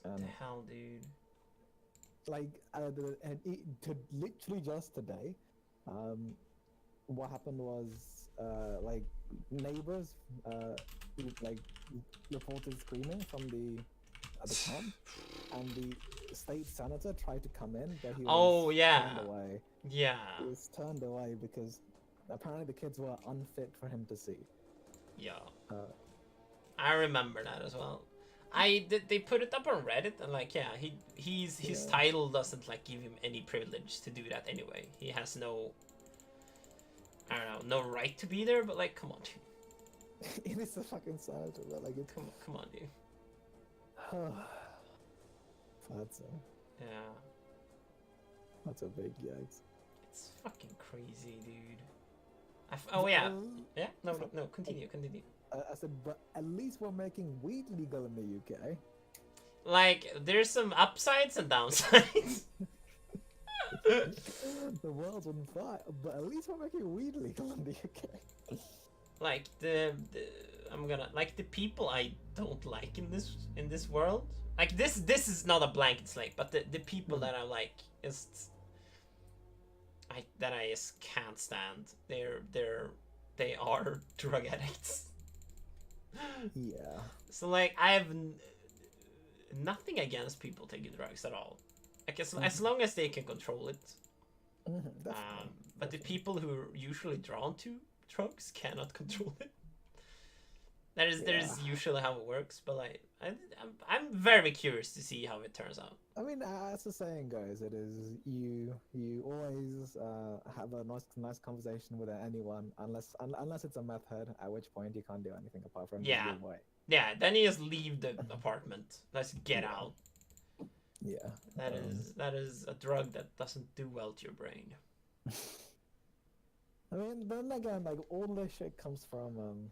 What the hell, dude? Literally just today, what happened was neighbors reported screaming from the camp, and the state senator tried to come in, but he was turned away. Yeah. He was turned away because apparently the kids were unfit for him to see. Yeah. I remember that as well. They put it up on Reddit, and his title doesn't give him any privilege to do that anyway. He has no, I don't know, no right to be there. But come on, dude. It is a fucking senator, but Come on, dude. Yeah. That's a big yikes. It's fucking crazy, dude. Oh yeah. Yeah. No. Continue. I said, but at least we're making weed legal in the UK. There's some upsides and downsides. The world's on fire, but at least we're making weed legal in the UK. The people I don't like in this world. This is not a blanket slate, but the people that I like that I just can't stand. They are drug addicts. Yeah. So I have nothing against people taking drugs at all. As long as they can control it. But the people who are usually drawn to drugs cannot control it. That is usually how it works. But I'm very curious to see how it turns out. I mean, as the saying goes, it is you always have a nice conversation with anyone unless it's a meth head, at which point you can't do anything apart from just leave away. Yeah, then you just leave the apartment. Let's get out. Yeah. That is a drug that doesn't do well to your brain. I mean, then again, all this shit comes from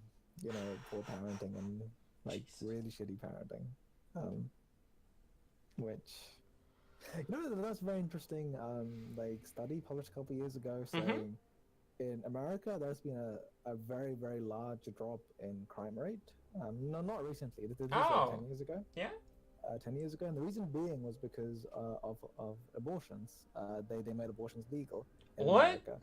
poor parenting and really shitty parenting. Which that's very interesting. Study published a couple years ago saying in America there's been a very, very large drop in crime rate. No, not recently. This was 10 years ago. Yeah. 10 years ago, and the reason being was because of abortions. They made abortions legal in America.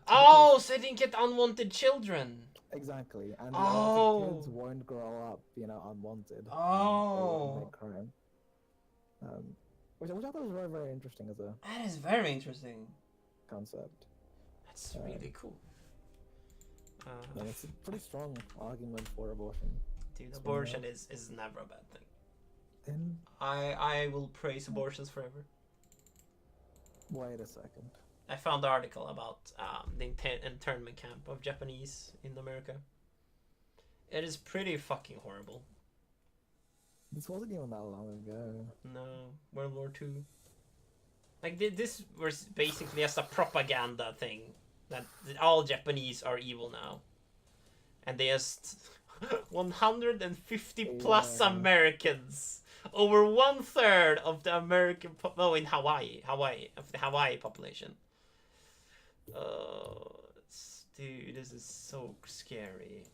So they didn't get unwanted children. Exactly, and the kids won't grow up, unwanted. Make crime. Which I thought was very, very interesting as a. That is very interesting. Concept. That's really cool. And it's a pretty strong argument for abortion. Dude, abortion is never a bad thing. And I will praise abortions forever. wait a second. I found the article about the internment camp of Japanese in America. It is pretty fucking horrible. This wasn't even that long ago. No, World War II. Like this was basically just a propaganda thing that all Japanese are evil now, and they just 150 plus Yeah. Americans, over 1/3 of the American in Hawaii of the Hawaii population. Dude, this is so scary.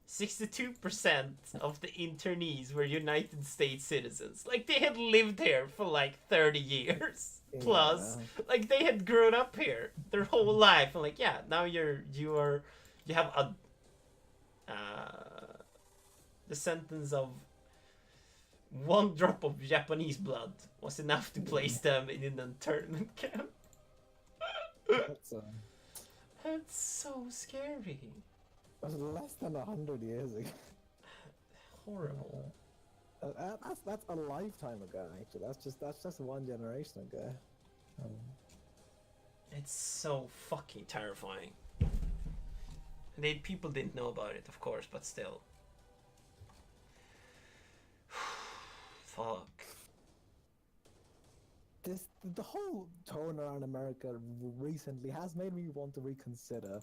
62% of the internees were United States citizens. Like they had lived here for like 30 years plus. Yeah. Like they had grown up here their whole life. And like, yeah, now you have a the sentence of one drop of Japanese blood was enough to place them in an internment camp. That's so scary. It was less than 100 years ago. Horrible. That's a lifetime ago. Actually, that's just one generation ago. It's so fucking terrifying. People didn't know about it, of course, but still. Fuck. The whole tone around America recently has made me want to reconsider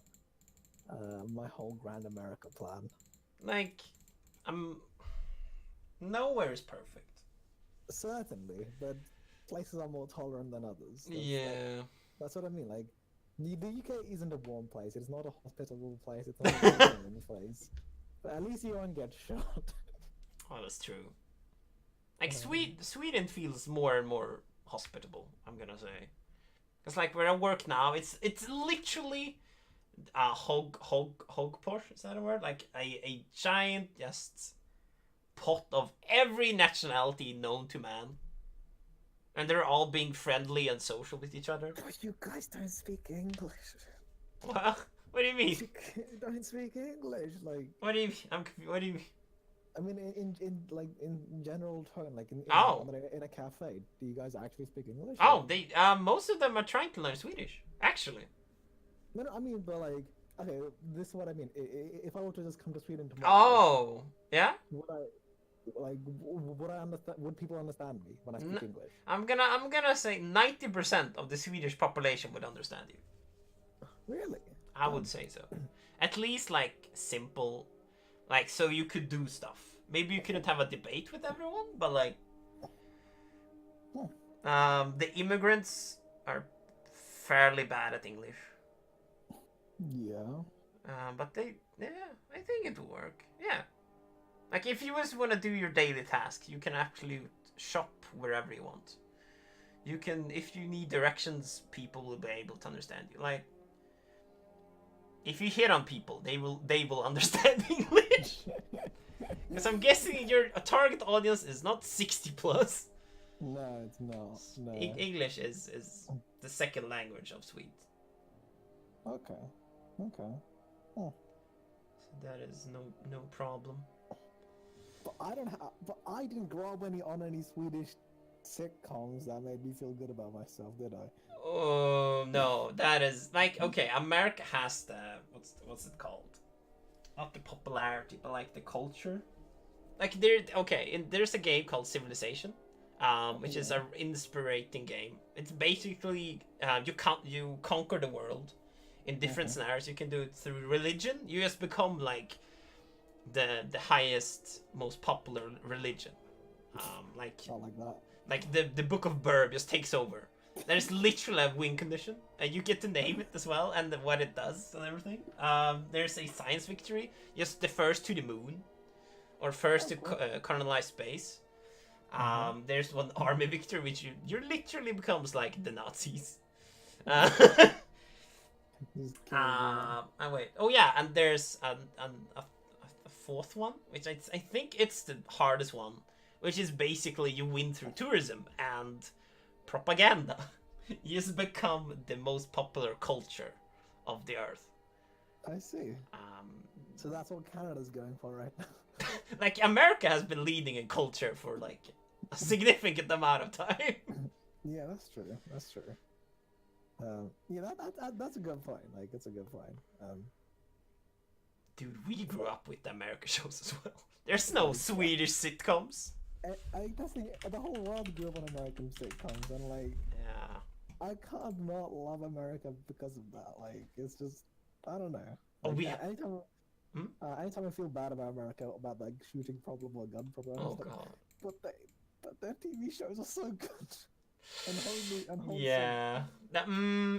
my whole Grand America plan. Like, nowhere is perfect. Certainly, but places are more tolerant than others. Yeah. That's what I mean. Like, the UK isn't a warm place. It's not a hospitable place. It's not a welcoming place. But at least you won't get shot. Oh, that's true. Like, Sweden feels more and more hospitable, I'm gonna say. Because, like, where I work now, it's literally a hogport, is that a word? Like, a giant, just pot of every nationality known to man. And they're all being friendly and social with each other. But you guys don't speak English. Well, what do you mean? You don't speak English, like. What do you mean? What do you mean? I mean, in general tone, like in a cafe, do you guys actually speak English? Oh, they most of them are trying to learn Swedish, actually. No, I mean, but like, okay, this is what I mean. If I were to just come to Sweden tomorrow, Oh, yeah. would I understand? Would people understand me when I speak English? I'm gonna say 90% of the Swedish population would understand you. Really? I would say so. At least like simple, like so you could do stuff. Maybe you couldn't have a debate with everyone, but like, the immigrants are fairly bad at English. Yeah. But I think it will work. Yeah. Like, if you just want to do your daily tasks, you can actually shop wherever you want. You can, if you need directions, people will be able to understand you. Like, if you hit on people, they will understand English. Because I'm guessing your target audience is not 60 plus. No, it's not. No. English is the second language of Swedes. Okay. Okay. So that is no problem. But I didn't grow up on any Swedish sitcoms that made me feel good about myself, did I? Oh no, that is like, okay, America has the what's it called? Not the popularity, but like the culture. Like there's a game called Civilization, which is an inspirating game. It's basically you conquer the world in different scenarios. You can do it through religion. You just become like the highest, most popular religion. Like Not like that. like the Book of Burb just takes over. There's literally a win condition, and you get to name it as well, and what it does and everything. There's a science victory, just the first to the moon, or first to colonize space. There's one army victory, which you literally becomes like the Nazis. Wait. Oh yeah, and there's a fourth one, which I think it's the hardest one, which is basically you win through tourism and propaganda. You just become the most popular culture of the earth. I see. So that's what Canada's going for right now. Like, America has been leading in culture for like a significant amount of time. Yeah, that's true. That's true. Yeah, that's a good point. Like, it's a good point. Dude, we grew up with American shows as well. There's no Swedish sitcoms. That's the whole world grew up on American sitcoms, and like, Yeah. I can't not love America because of that. Like, it's just, I don't know. Oh, Like, we- anytime, Hmm? anytime I feel bad about America, about like shooting problem or gun problem, I'm Oh just like, god. but their TV shows are so good and wholesome. Yeah.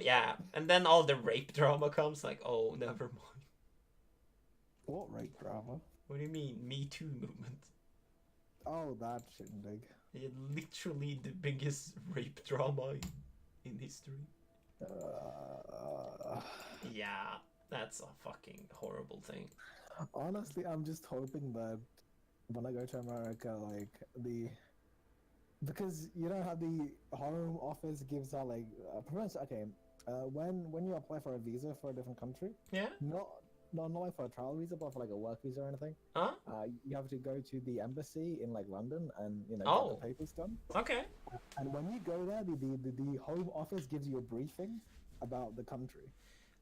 Yeah. And then all the rape drama comes. Like, oh, never mind. What rape drama? What do you mean, Me Too movement? Oh, that shindig. Yeah, literally the biggest rape drama in history. Yeah, that's a fucking horrible thing. Honestly, I'm just hoping that when I go to America, like because you know how the Home Office gives out like when you apply for a visa for a different country, Yeah? not like for a travel visa, but for like a work visa or anything, Huh? you have to go to the embassy in like London and get Oh. the papers done. Okay. And when you go there, the Home Office gives you a briefing about the country.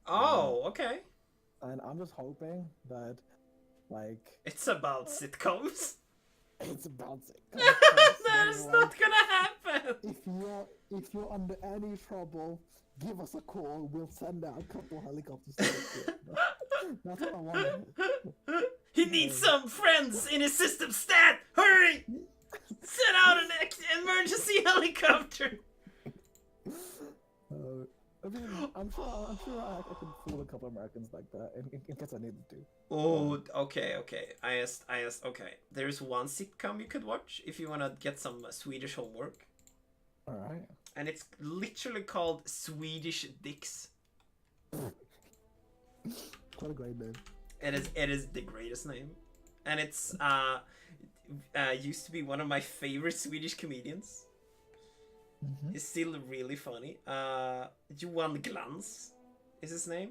Oh, okay. And I'm just hoping that, like, It's about sitcoms. it's about it. That's not gonna happen. If you're under any trouble, give us a call. We'll send out a couple helicopters. To you. That's what I want. He needs some friends in his system. Stat! Hurry! Send out an emergency helicopter. I mean, I'm sure I could fool a couple Americans like that in case I needed to. Oh, okay. I asked. Okay, there's one sitcom you could watch if you wanna get some Swedish homework, All right. and it's literally called Swedish Dicks. What a great name. It is the greatest name, and it's used to be one of my favorite Swedish comedians. Mm-hmm. He's still really funny. Johan Glans is his name.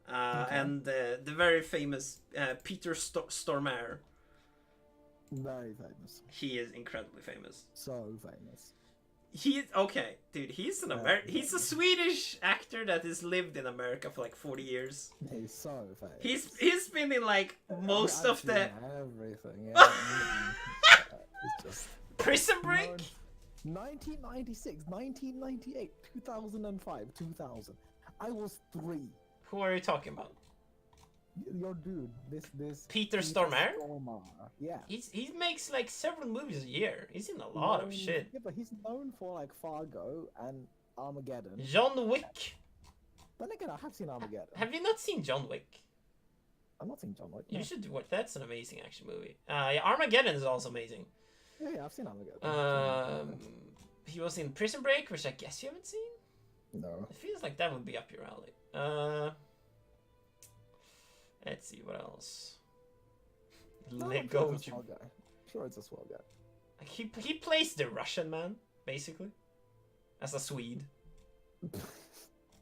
Okay. And the very famous Peter Stormare. Very famous. He is incredibly famous. So famous. Okay, dude. He's he's a Swedish actor that has lived in America for like 40 years. He's so famous. He's been in like most of the everything. Yeah. It's just Prison Break. 1996, 1998, 2005, 2000. I was 3. Who are you talking about? Your dude, this Peter Stormare? Yeah. He makes like several movies a year. He's in a lot of shit. Yeah, but he's known for like Fargo and Armageddon. John Wick. But again, I have seen Armageddon. Have you not seen John Wick? I'm not seeing John Wick. You No. should watch. That's an amazing action movie. Yeah, Armageddon is also amazing. Yeah, I've seen Armageddon. He was in Prison Break, which I guess you haven't seen. No. It feels like that would be up your alley. Let's see what else. Let go. It's a swell guy. Sure, it's a swell guy. He plays the Russian man basically, as a Swede.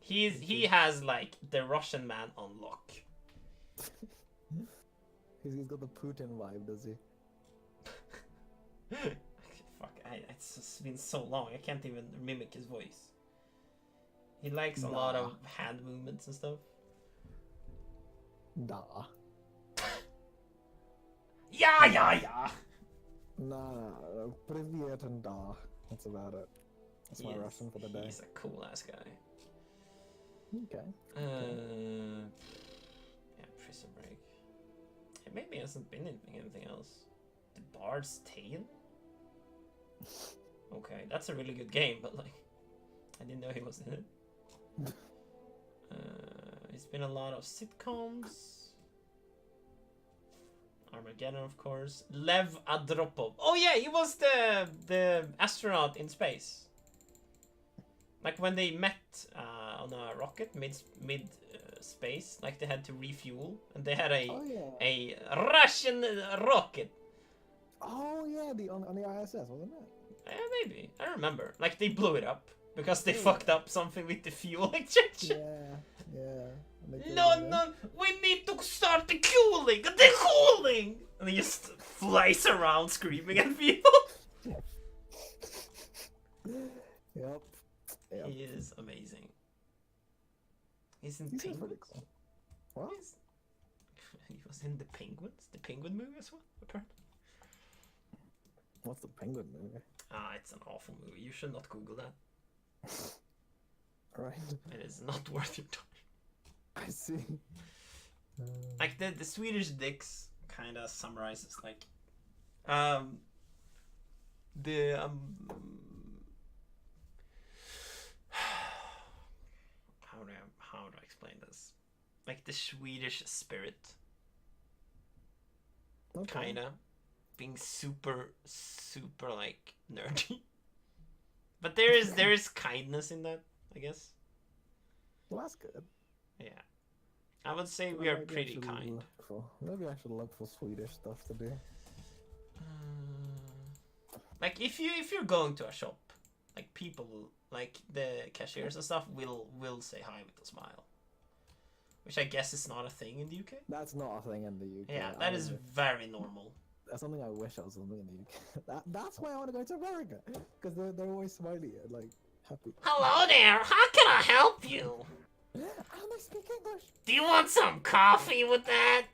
He has like the Russian man on lock. He's got the Putin vibe, does he? Fuck, it's just been so long. I can't even mimic his voice. He likes a lot of hand movements and stuff. Da. Yeah. No. Привет and da. That's about it. That's my Russian for the day. He's a cool ass guy. Okay. Yeah, Prison Break. It maybe hasn't been anything else. The Bard's Tale? Okay, that's a really good game, but like, I didn't know he was in it. It's been a lot of sitcoms. Armageddon, of course. Lev Adropov. Oh yeah, he was the astronaut in space. Like when they met on a rocket mid space, like they had to refuel, and they had a Russian rocket. Oh yeah, on the ISS, wasn't it? Maybe, I don't remember. Like they blew it up because they fucked up something with the fuel exchange. Yeah. No, we need to start the cooling, and he just flies around screaming at people. Yep. Yeah. He is amazing. He's in He's pretty Penguins. cool. What? He was in the Penguins, the Penguin movie as well, apparently. What's the penguin movie? Ah, it's an awful movie. You should not Google that. Right. It is not worth your time. I see. Like the Swedish dicks kind of summarizes like the how do I explain this? Like the Swedish spirit, Okay. kinda being super like nerdy, but there is kindness in that, I guess. Well, that's good. Yeah, I would say we are Maybe I pretty should kind. Maybe I should look for Swedish stuff to do. Like if you're going to a shop, like people like the cashiers and stuff will say hi with a smile, which I guess is not a thing in the UK. That's not a thing in the UK. Yeah, that is very normal. That's something I wish I was something in the UK. That's why I want to go to America, because they're always smiley and like happy. Hello there, how can I help you? I speak English. Do you want some coffee with that?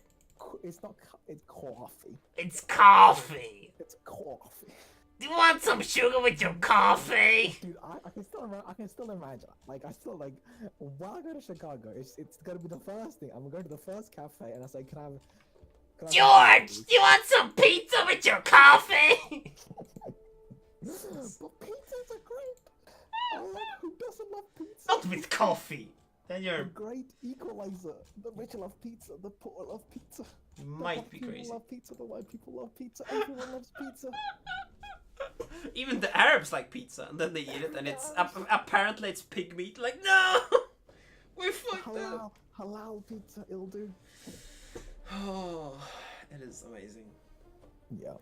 It's not. It's coffee. It's coffee. It's coffee. Do you want some sugar with your coffee? Dude, I can still imagine. Like I still like when I go to Chicago, it's gonna be the first thing. I'm going to the first cafe and I say, can I have George, do you want some pizza with your coffee? But pizzas are great. Who doesn't love pizza? Not with coffee. Then The you're great equalizer. The rich love pizza. The poor love pizza. you The might black be people crazy. love pizza. The white people love pizza. Everyone loves pizza. Even the Arabs like pizza, and then they eat it, and it's apparently it's pig meat. Like no, we fucked up. Halal pizza, it'll do. Oh, it is amazing. Yeah.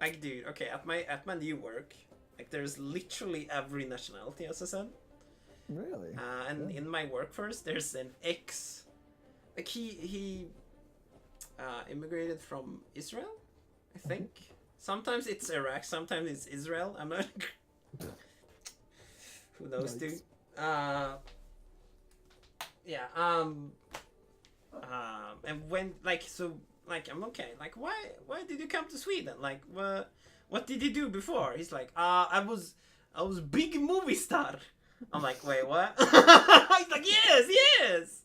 Like, dude, okay, at my new work, like, there's literally every nationality, as I said. Really? And in my workforce, there's an ex. Like, he immigrated from Israel, I think. Sometimes it's Iraq, sometimes it's Israel. I'm not. Who knows, Yikes. dude? Yeah. And when I'm okay. Like, why did you come to Sweden? Like, what did you do before? He's like, I was big movie star. I'm like, wait, what? He's like, yes,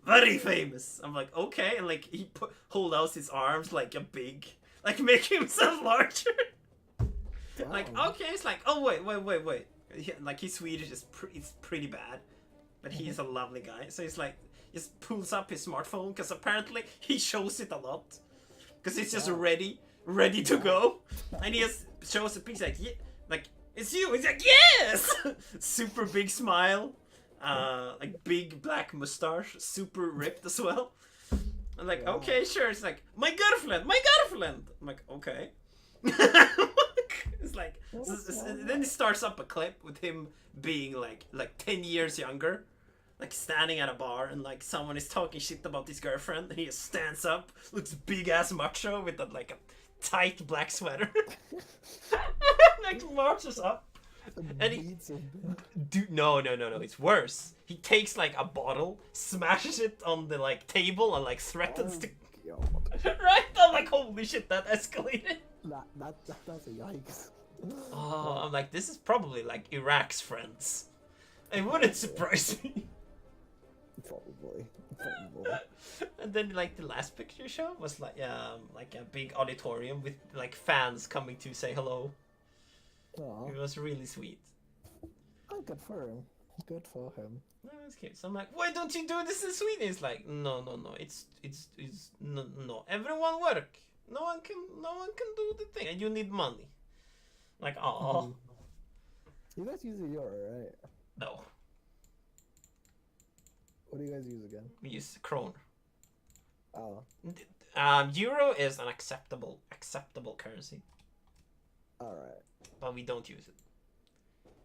very famous. I'm like, okay, and like he hold out his arms like a big, like make himself larger. Like, Wow. okay, it's like, oh wait. Like his Swedish is it's pretty bad, but he's a lovely guy. So he's like, just pulls up his smartphone because apparently he shows it a lot, because it's just Wow. ready to go, and he just shows a picture like, yeah, like it's you. He's like, yes, super big smile, like big black mustache, super ripped as well. I'm like, Wow. okay, sure. It's like my girlfriend. I'm like, okay. It's like then he starts up a clip with him being like 10 years younger, like standing at a bar and like someone is talking shit about his girlfriend and he just stands up, looks big ass macho with like a tight black sweater, like marches up. And he, Beats him. dude, no, it's worse. He takes like a bottle, smashes it on the like table and like threatens to God. right. I'm like, holy shit, that escalated. That's a yikes. Oh, I'm like, this is probably like Iraq's friends. It wouldn't surprise me. Probably. And then like the last picture show was like a big auditorium with like fans coming to say hello. Oh, It was really sweet. good for him. Good for him. No, it's cute. So I'm like, why don't you do this in Sweden? It's like, no. It's no. Everyone work. No one can do the thing, and you need money. Like, oh You guys use a euro, right? no, What do you guys use again? we use krone. Oh, Euro is an acceptable currency, alright. but we don't use it.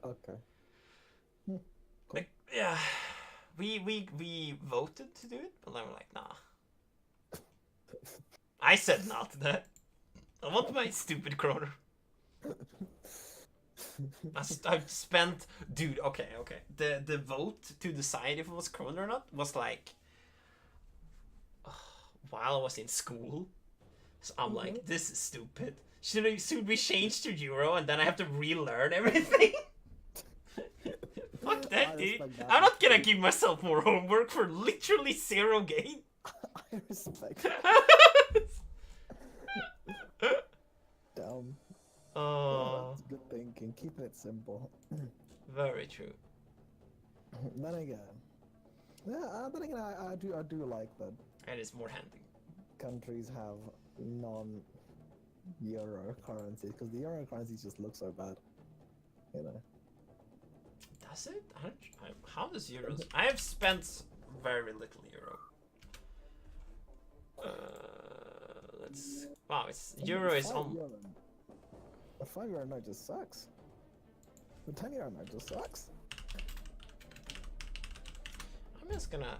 Okay. Like, yeah, we voted to do it, but then we're like, nah. I said no to that. I want my stupid kroner. I've spent, dude. Okay. The vote to decide if it was krona or not was like while I was in school. So I'm like, this is stupid. Should we change to euro and then I have to relearn everything? Fuck that, dude. I'm not gonna give myself more homework for literally 0 gain. I respect. Dumb. Oh, That's good thinking. Keeping it simple. very true. Then again, I do like that And it's more handy. countries have non-euro currencies because the euro currencies just look so bad. You know. Does it? How does euros? I have spent very little euro. Let's. Wow, it's euro is on. The 5 euro note just sucks. The 10 euro note just sucks. I'm just gonna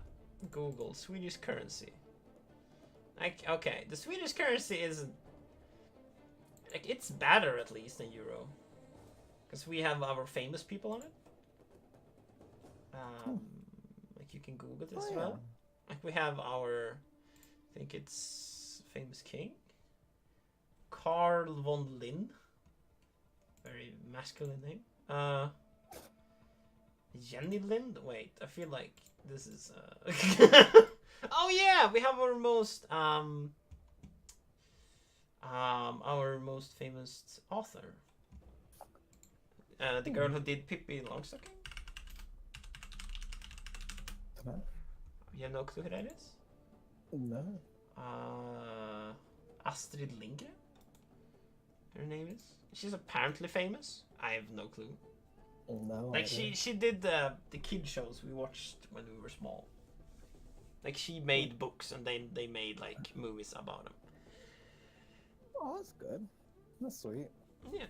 Google Swedish currency. Like, okay, the Swedish currency is like it's better at least than euro, because we have our famous people on it. Like you can Google this as well. Like we have our, I think it's famous king, Carl von Linn. Very masculine name. Jenny Lind. Wait, I feel like this is. Oh yeah, we have our most famous author. The girl who did Pippi Longstocking. You have no clue who that is? No. Astrid Lindgren. Her name is. She's apparently famous. I have no clue. No. Like she did the kid shows we watched when we were small. Like she made books and then they made like movies about them. Oh, that's good. That's sweet. Yeah,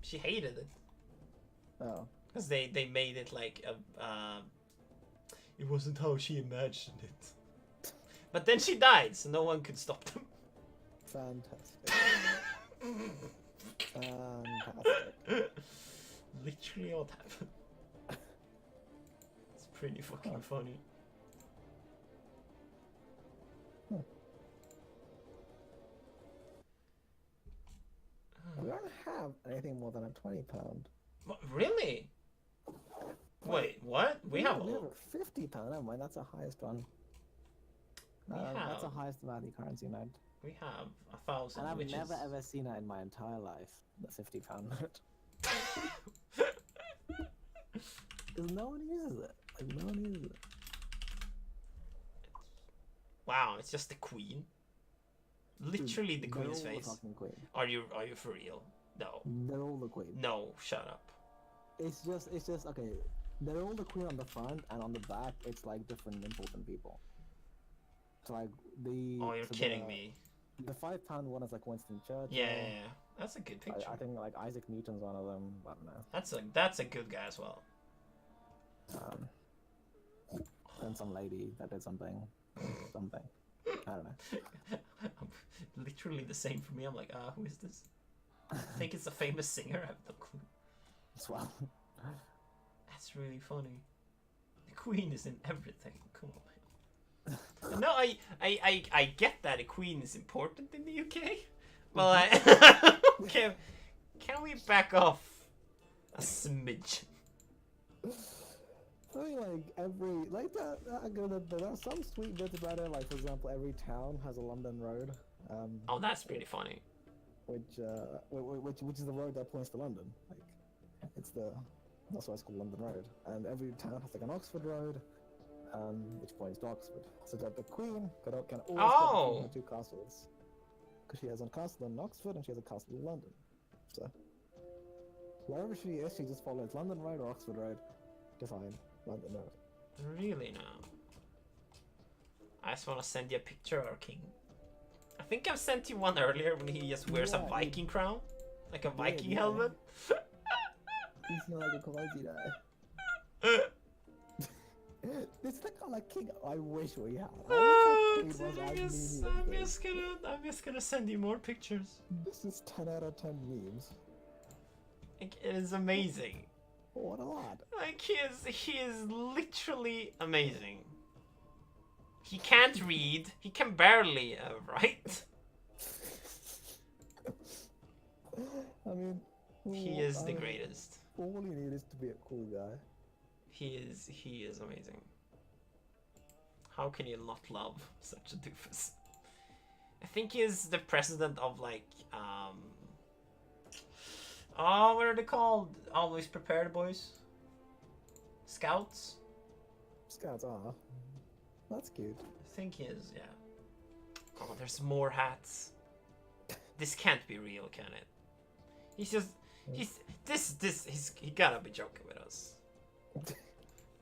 she hated it Oh. because they made it like it wasn't how she imagined it. But then she died, so no one could stop them. Fantastic. Fantastic. Literally what happened. It's pretty fucking funny. We don't have anything more than a £20. What, really? Wait, what? We have a £50. Never mind, that's the highest one. That's the highest value currency note. We have 1,000. And I've which never is... ever seen it in my entire life. The £50 note. Because no one uses it. Like no one uses it. Wow, it's just the Queen. Literally the They're Queen's all the face. fucking Queen. Are you for real? No. They're all the Queen. No, shut up. It's just okay. They're all the Queen on the front, and on the back, it's like different important people. So like the. Oh, you're kidding me. The £5 one is like Winston Churchill. Yeah. That's a good picture. I think like Isaac Newton's one of them. I don't know. That's a good guy as well. And some lady that did something. I don't know. Literally the same for me. I'm like, who is this? I think it's a famous singer. I have no clue. As well. That's really funny. The Queen is in everything. Come on, man. No, I get that a Queen is important in the UK. Well, can we back off a smidge? I mean, there are some sweet bits about it. Like, for example, every town has a London road. Oh, that's pretty funny. Which is the road that points to London. Like, that's why it's called London Road. And every town has like an Oxford Road, which points to Oxford. So that the Queen can always get between her two castles. Because she has a castle in Oxford and she has a castle in London. So wherever she is, she just follows London Road or Oxford Road to find London Road. Really now? I just want to send you a picture of our king. I think I've sent you one earlier when he just wears a Viking crown, like a Viking helmet. He's not like a crazy guy. This is the kind of king I wish we had. I'm just gonna send you more pictures. This is 10 out of 10 memes. Like, it is amazing. What a lad. Like, he is literally amazing. He can't read. He can barely write. I mean, He is the greatest. All you need is to be a cool guy. He is amazing. How can you not love such a doofus? I think he's the president of like oh, what are they called? Always prepared boys? Scouts? Scouts are. That's cute. I think he is, yeah. Oh, there's more hats. This can't be real, can it? He's just he gotta be joking with us.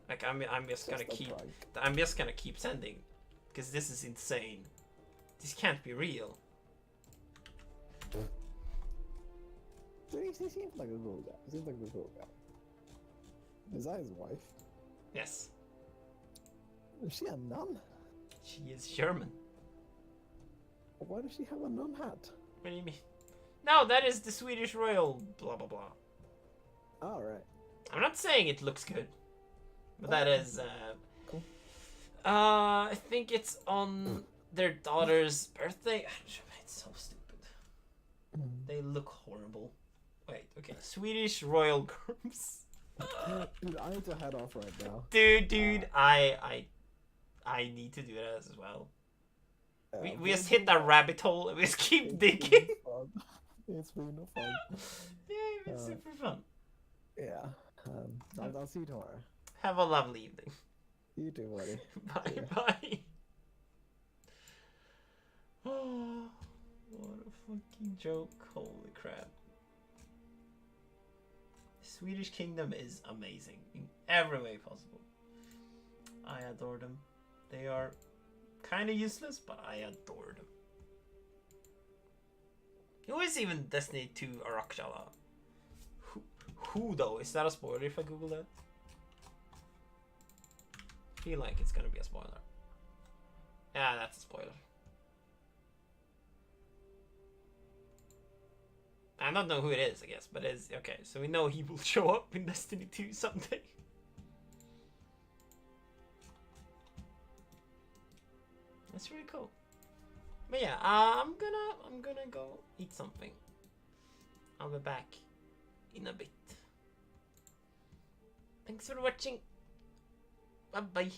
Like I'm just gonna keep sending, because this is insane. This can't be real. He seems like a cool guy. He seems like a cool guy. Is that his wife? Yes, Is she a nun? she is German. Why does she have a nun hat? What do you mean? No, that is the Swedish royal blah blah blah. Oh, right. I'm not saying it looks good, but that is Cool. I think it's on their daughter's birthday. It's so stupid. They look horrible. Wait, okay. Swedish royal groups. Dude, I need to head off right now. Dude, I need to do that as well. We just hit that rabbit hole and we just keep digging. It's been fun. Yeah, it's super fun. Yeah. I'll see you tomorrow. Have a lovely evening. You too, buddy. Bye Yeah. bye. Oh, what a fucking joke. Holy crap. Swedish Kingdom is amazing in every way possible. I adore them. They are kind of useless, but I adore them. Who is even Destiny 2 Arakjala? Who though? Is that a spoiler if I Google that? I feel like it's gonna be a spoiler. Yeah, that's a spoiler. I don't know who it is, I guess, but it's okay. So we know he will show up in Destiny 2 someday. That's really cool. But yeah, I'm gonna go eat something. I'll be back in a bit. Thanks for watching. Bye bye.